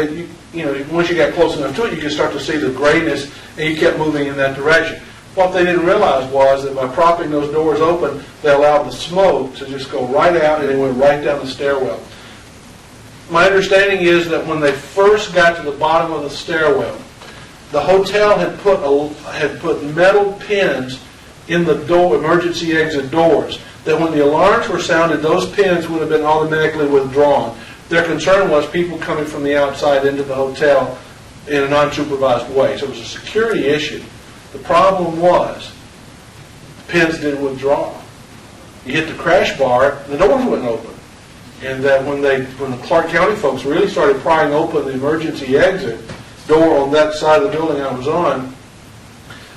once you got close enough to it, you could start to see the grayness, and you kept moving in that direction. What they didn't realize was that by propping those doors open, they allowed the smoke to just go right out, and it went right down the stairwell. My understanding is that when they first got to the bottom of the stairwell, the hotel had put metal pins in the emergency exit doors, that when the alarms were sounded, those pins would have been automatically withdrawn. Their concern was people coming from the outside into the hotel in an unsupervised way. So it was a security issue. The problem was the pins didn't withdraw. You hit the crash bar, the doors wouldn't open. And that when the Clark County folks really started prying open the emergency exit door on that side of the building I was on,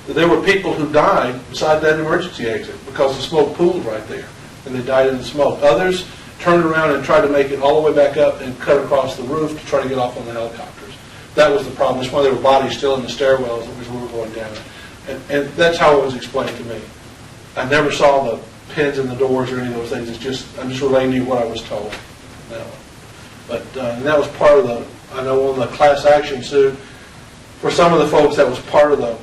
there were people who died beside that emergency exit because the smoke pooled right there, and they died in the smoke. Others turned around and tried to make it all the way back up and cut across the roof to try to get off on the helicopters. That was the problem. That's why there were bodies still in the stairwells as we were going down. And that's how it was explained to me. I never saw the pins in the doors or any of those things. I'm just relaying to you what I was told. No. But and that was part of I know on the class action suit, for some of the folks, that was part of the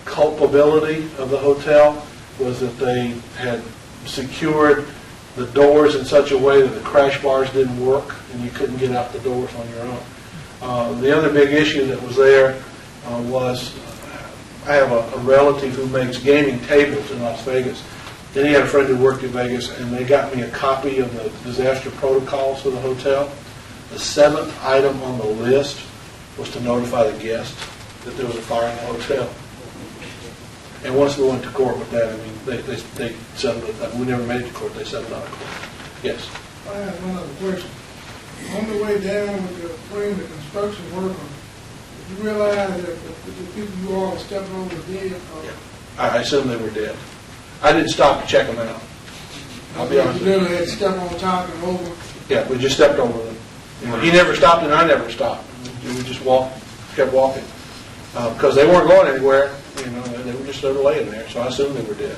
culpability of the hotel, was that they had secured the doors in such a way that the crash bars didn't work and you couldn't get out the doors on your own. The other big issue that was there was I have a relative who makes gaming tables in Las Vegas. Then he had a friend who worked in Vegas, and they got me a copy of the disaster protocols for the hotel. The 7th item on the list was to notify the guests that there was a fire in the hotel. And once we went to court with that, they settled it. We never made it to court. They settled out of court. Yes. I have one other question. On the way down with your friend, the construction worker, did you realize that the people you all stepping over were dead? I assume they were dead. I didn't stop to check them out. I'll be honest with you. You literally had to step on top and over? Yeah, we just stepped over them. He never stopped and I never stopped. We just kept walking. Because they weren't going anywhere. They were just sort of laying there, so I assumed they were dead.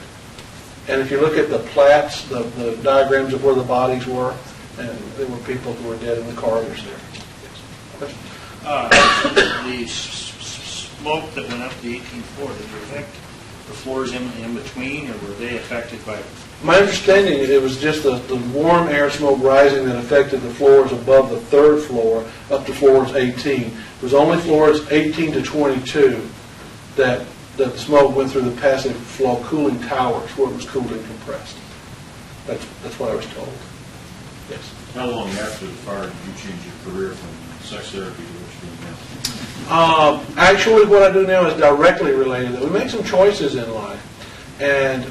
And if you look at the plats, the diagrams of where the bodies were, and there were people who were dead in the corridors there. Yes. The smoke that went up the 18th floor, did it affect the floors in between, or were they affected by? My understanding is it was just the warm air smoke rising that affected the floors above the 3rd floor up to floors 18. It was only floors 18 to 22 that the smoke went through the passive flow cooling towers where it was cooled and compressed. That's what I was told. Yes. How long after the fire did you change your career from sex therapy to what you're doing now? Actually, what I do now is directly related to that. We make some choices in life. And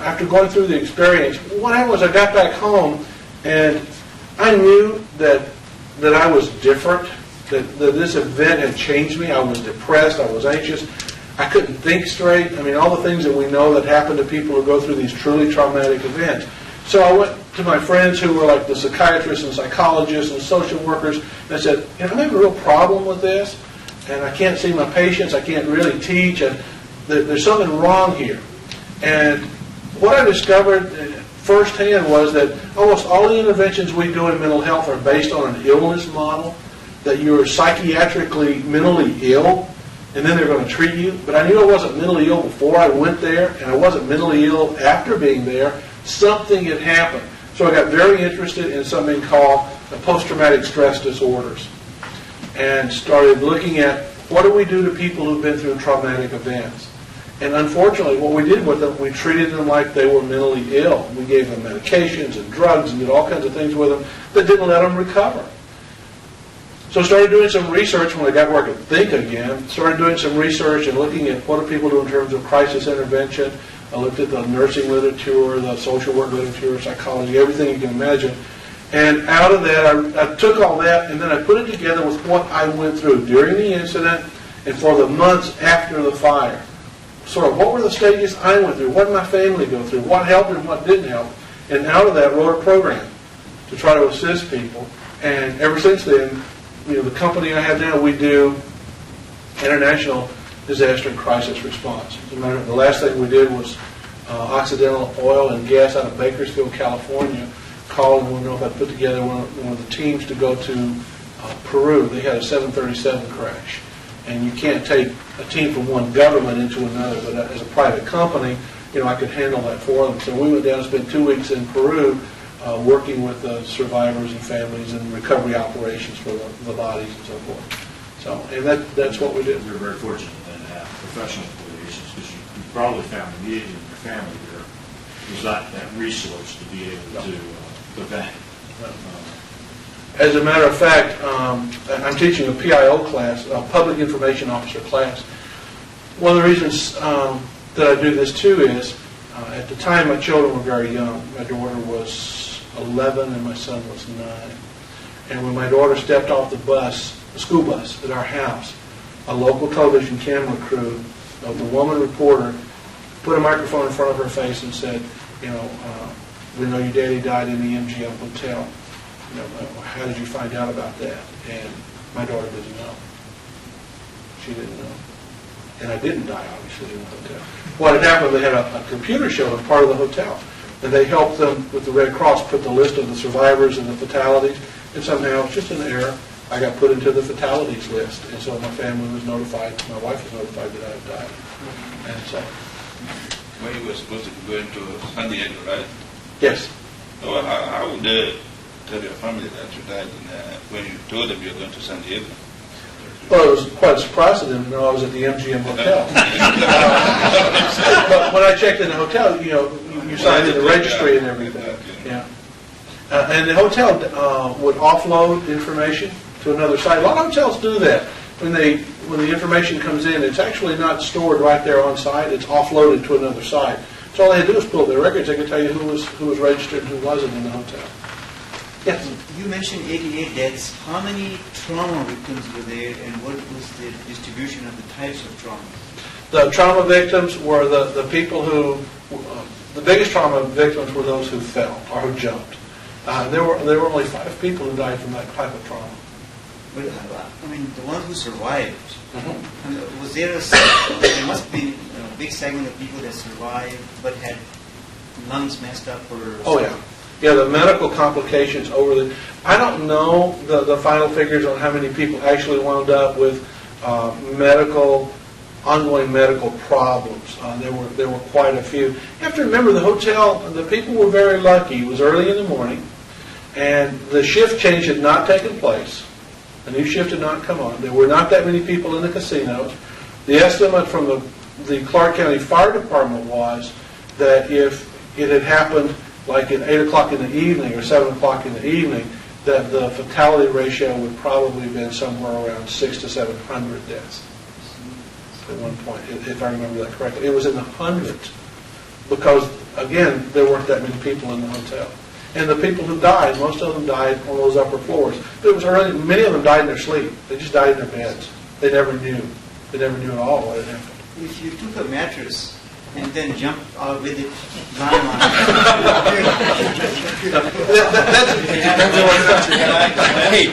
after going through the experience, what happened was I got back home and I knew that I was different, that this event had changed me. I was depressed. I was anxious. I couldn't think straight. All the things that we know that happen to people who go through these truly traumatic events. So I went to my friends who were like the psychiatrists and psychologists and social workers, and I said, I'm having a real problem with this, and I can't see my patients, I can't really teach, and there's something wrong here. And what I discovered firsthand was that almost all the interventions we do in mental health are based on an illness model, that you're psychiatrically mentally ill, and then they're going to treat you. But I knew I wasn't mentally ill before I went there, and I wasn't mentally ill after being there. Something had happened. So I got very interested in something called post-traumatic stress disorders and started looking at what do we do to people who've been through traumatic events. And unfortunately, what we did with them, we treated them like they were mentally ill. We gave them medications and drugs and did all kinds of things with them that didn't let them recover. So I started doing some research when I got where I could think again. Started doing some research and looking at what do people do in terms of crisis intervention. I looked at the nursing literature, the social work literature, psychology, everything you can imagine. And out of that, I took all that and then I put it together with what I went through during the incident and for the months after the fire. sort of what were the stages I went through, what did my family go through, what helped and what didn't help, and out of that wrote a program to try to assist people. And ever since then, the company I have now, we do international disaster and crisis response. As a matter of fact, the last thing we did was Occidental Oil and Gas out of Bakersfield, California, called and wanted to know if I'd put together one of the teams to go to Peru. They had a 737 crash. And you can't take a team from one government into another, but as a private company, I could handle that for them. So we went down and spent 2 weeks in Peru working with the survivors and families and recovery operations for the bodies and so forth. So, and that's what we did. You're very fortunate then to have professional affiliations, because you probably found immediately in your family there was not that resource to be able to prevent. As a matter of fact, I'm teaching a PIO class, a Public Information Officer class. One of the reasons that I do this too is, at the time my children were very young. My daughter was 11 and my son was 9. And when my daughter stepped off the school bus at our house, a local television camera crew, the woman reporter, put a microphone in front of her face and said, we know your daddy died in the MGM hotel. How did you find out about that? And my daughter didn't know. She didn't know. And I didn't die, obviously, in the hotel. What had happened, they had a computer show in part of the hotel. And they helped them with the Red Cross put the list of the survivors and the fatalities. And somehow, it's just an error, I got put into the fatalities list. And so my family was notified, my wife was notified that I had died. And so. When you were supposed to be going to San Diego, right? Yes. So how would they tell your family that you died when you told them you were going to San Diego? Well, it was quite a surprise to them to know I was at the MGM hotel. But when I checked in the hotel, you signed in the registry and everything. Yeah. And the hotel would offload information to another site. A lot of hotels do that. When the information comes in, it's actually not stored right there on site. It's offloaded to another site. So all they had to do was pull up their records. They could tell you who was registered and who wasn't in the hotel. Yes. You mentioned 88 deaths. How many trauma victims were there, and what was the distribution of the types of trauma? The trauma victims were the people who, the biggest trauma victims were those who fell or who jumped. There were only 5 people who died from that type of trauma. But the ones who survived. Mm-hmm. Was there must be a big segment of people that survived but had lungs messed up or? Oh yeah. Yeah, the medical complications I don't know the final figures on how many people actually wound up with ongoing medical problems. There were quite a few. You have to remember the hotel, the people were very lucky. It was early in the morning, and the shift change had not taken place. A new shift had not come on. There were not that many people in the casinos. The estimate from the Clark County Fire Department was that if it had happened like at 8 o'clock in the evening or 7 o'clock in the evening, that the fatality ratio would probably have been somewhere around 600 to 700 deaths at one point, if I remember that correctly. It was in the hundreds because, again, there weren't that many people in the hotel. And the people who died, most of them died on those upper floors. But it was early, many of them died in their sleep. They just died in their beds. They never knew. They never knew at all what had happened. If you took a mattress and then jumped out with it lying on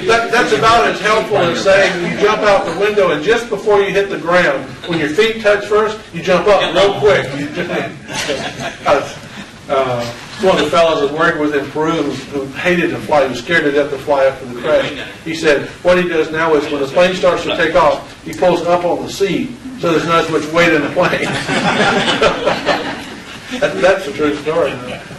that's about as helpful as saying you jump out the window and just before you hit the ground, when your feet touch first, you jump up real quick. One of the fellows I was working with in Peru who hated to fly, he was scared to death to fly after the crash. He said what he does now is when the plane starts to take off, he pulls up on the seat so there's not as much weight in the plane. That's the true story.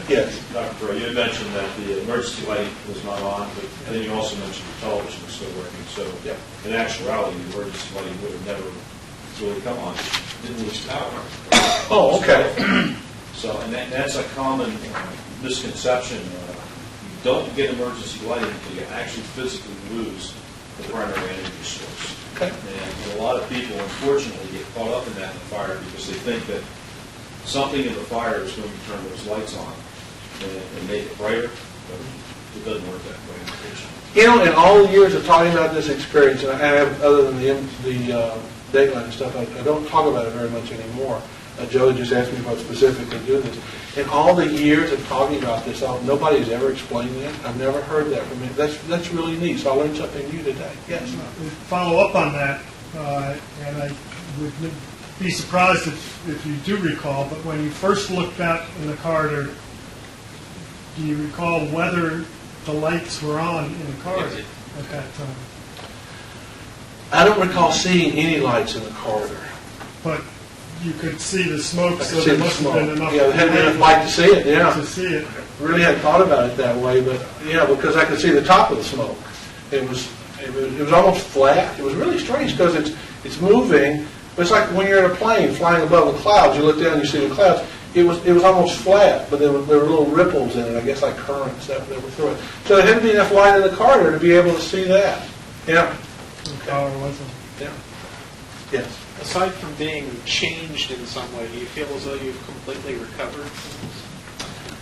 Yes. Dr. Bray, you had mentioned that the emergency light was not on, but then you also mentioned the television was still working. So in actuality, the emergency light would have never really come on. It didn't lose power. Oh, okay. So, and that's a common misconception. You don't get emergency lighting until you actually physically lose the primary energy source. Okay. And a lot of people, unfortunately, get caught up in that in the fire because they think that something in the fire is going to turn those lights on and make it brighter. But it doesn't work that way, unfortunately. In all the years of talking about this experience, and I have, other than the Dateline and stuff, I don't talk about it very much anymore. Joe just asked me if I specifically do this. In all the years of talking about this, nobody's ever explained that. I've never heard that from me. That's really neat. So I learned something new today. Yes. Follow up on that, and I would be surprised if you do recall, but when you first looked out in the corridor, do you recall whether the lights were on in the corridor at that time? I don't recall seeing any lights in the corridor. But you could see the smoke, I so could see there the must have smoke. been enough Yeah, there had been enough light to see it, yeah. to see it. Really hadn't thought about it that way, but yeah, because I could see the top of the smoke. It was almost flat. It was really strange because it's moving, but it's like when you're in a plane flying above the clouds, you look down and you see the clouds. It was almost flat, but there were little ripples in it, I guess like currents that were through it. So there had to be enough light in the corridor to be able to see that. Yeah. The power wasn't. Yeah. Yes. Aside from being changed in some way, do you feel as though you've completely recovered?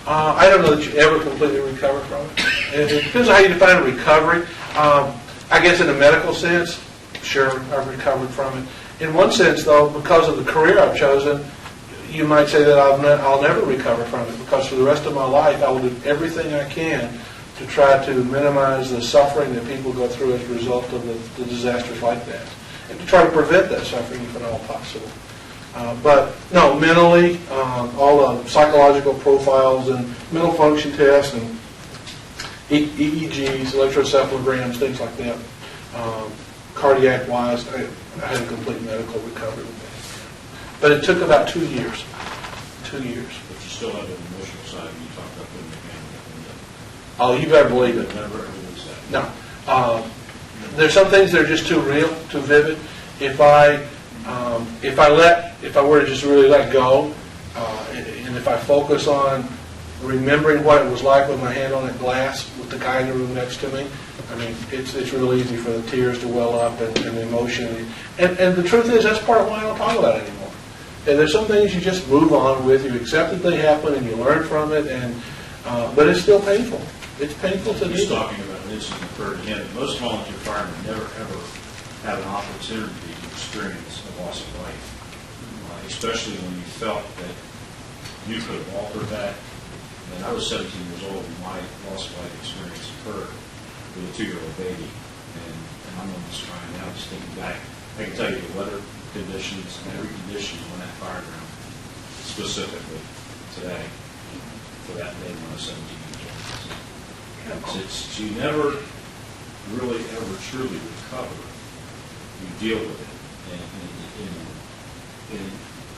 I don't know that you ever completely recover from it. It depends on how you define recovery. I guess in a medical sense, sure, I've recovered from it. In one sense, though, because of the career I've chosen, you might say that I'll never recover from it, because for the rest of my life I will do everything I can to try to minimize the suffering that people go through as a result of the disasters like that, and to try to prevent that suffering if at all possible. But no, mentally, all the psychological profiles and mental function tests and EEGs, electroencephalograms, things like that, cardiac-wise, I had a complete medical recovery with that. But it took about 2 years. 2 years. But you still have an emotional side when you talk about putting the camera Oh, you better believe it. Never ever lose that. No. There's some things that are just too real, too vivid. If I were to just really let go, and if I focus on remembering what it was like with my hand on that glass with the guy in the room next to me, I mean, it's real easy for the tears to well up and the emotion. And the truth is, that's part of why I don't talk about it anymore. And there's some things you just move on with. You accept that they happen and you learn from it. But it's still painful. It's painful to do. He's talking about an incident that occurred again. Most volunteer firemen never ever have an opportunity to experience a loss of life, especially when you felt that you could have altered that. And I was 17 years old when my loss of life experience occurred with a 2-year-old baby. And I'm almost crying now just thinking back. I can tell you the weather conditions and every condition on that fire ground, specifically today, for that day when I was 17 years old. So you never really ever truly recover. You deal with it. And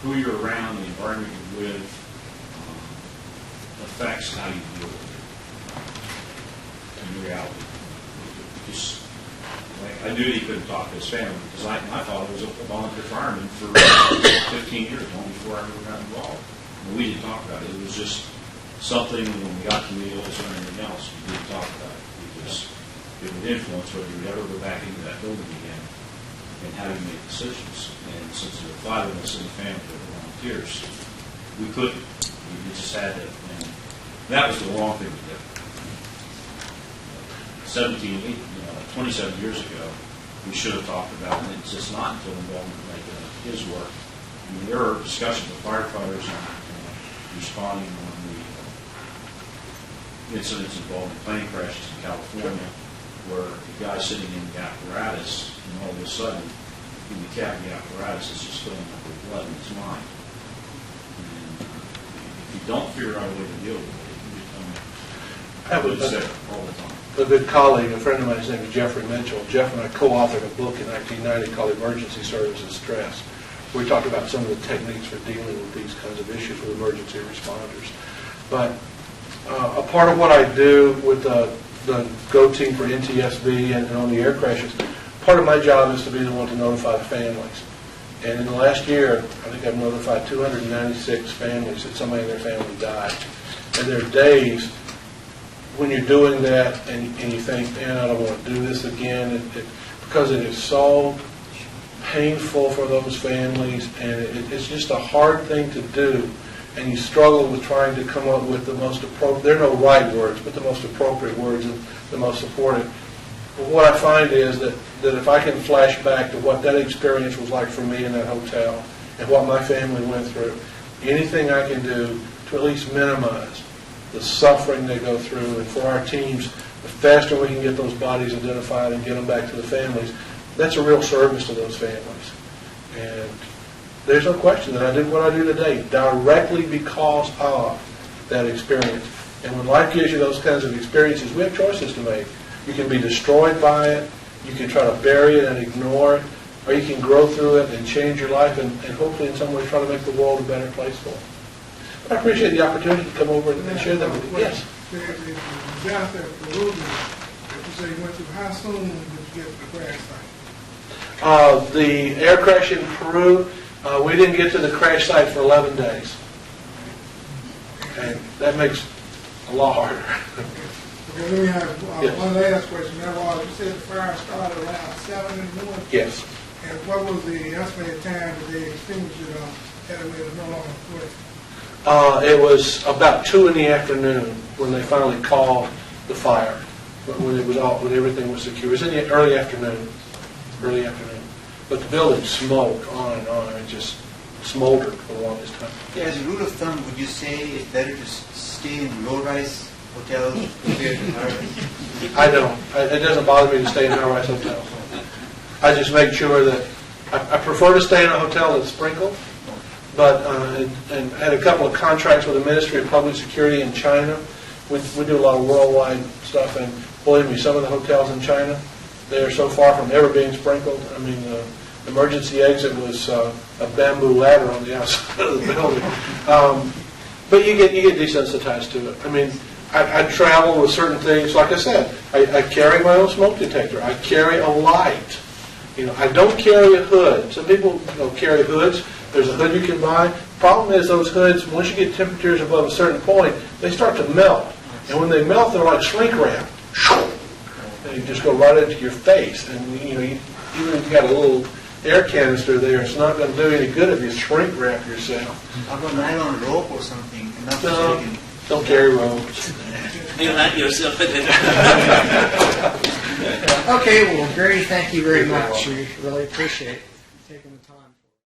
who you're around, the environment you're with, affects how you deal with it in reality. Just, like, I knew he couldn't talk to his family because my father was a volunteer fireman for 15 years, long before I ever got involved. And we didn't talk about it. It was just something when we got to meals or anything else, we didn't talk about it because it would influence whether you would ever go back into that building again and how you make decisions. And since there were 5 of us in the family that were volunteers, we couldn't. We just had to. And that was the wrong thing to do. 27 years ago, we should have talked about it. And it's just not until involvement like his work. I mean, there are discussions with firefighters on responding on the incidents involving plane crashes in California, where the guy sitting in the apparatus, and all of a sudden, in the cab of the apparatus is just filling up with blood in his mind. And if you don't figure out a way to deal with it, you become sick all the time. A good colleague, a friend of mine, his name is Jeffrey Mitchell. Jeff and I co-authored a book in 1990 called Emergency Services Stress. We talked about some of the techniques for dealing with these kinds of issues with emergency responders. But a part of what I do with the GO team for NTSB and on the air crashes, part of my job is to be the one to notify the families. And in the last year, I think I've notified 296 families that somebody in their family died. And there are days when you're doing that and you think, man, I don't want to do this again, because it is so painful for those families, and it's just a hard thing to do, and you struggle with trying to come up with the most appropriate, there are no right words, but the most appropriate words and the most supportive. But what I find is that if I can flash back to what that experience was like for me in that hotel, and what my family went through. Anything I can do to at least minimize the suffering they go through, and for our teams, the faster we can get those bodies identified and get them back to the families, that's a real service to those families. And there's no question that I did what I do today directly because of that experience. And when life gives you those kinds of experiences, we have choices to make. You can be destroyed by it, you can try to bury it and ignore it, or you can grow through it and change your life and hopefully in some way try to make the world a better place for them. I appreciate the opportunity to come over and share that with you. Yes? If you got there for Peruvian, if you say you went through, how soon did you get to the crash site? The air crash in Peru, we didn't get to the crash site for 11 days. And that makes a lot harder. Okay, let me have Yes. one last question. Now, you said the fire started around 7 in the morning. Yes. And what was the estimated time that they extinguished it at it was no longer working? It was about 2 in the afternoon when they finally called the fire. When it was when everything was secure. It was in the early afternoon. But the building smoked on and on. It just smoldered for the longest time. Yeah, as a rule of thumb, would you say it's better to stay in low-rise hotels compared to high-rise? I don't. It doesn't bother me to stay in high-rise hotels. I just make sure that I prefer to stay in a hotel that's sprinkled. But and had a couple of contracts with the Ministry of Public Security in China. We do a lot of worldwide stuff, and believe me, some of the hotels in China, they are so far from ever being sprinkled. I mean, the emergency exit was a bamboo ladder on the outside of the building. But you get desensitized to it. I mean, I travel with certain things. Like I said, I carry my own smoke detector. I carry a light. I don't carry a hood. Some people carry hoods. There's a hood you can buy. Problem is those hoods, once you get temperatures above a certain point, they start to melt. And when they melt, they're like shrink wrap. And you just go right into your face. And even if you've got a little air canister there, it's not going to do any good if you shrink wrap yourself. How about nylon rope or something? No, don't carry ropes. You're not yourself. Okay, well, Grady, thank you very much. We really appreciate it.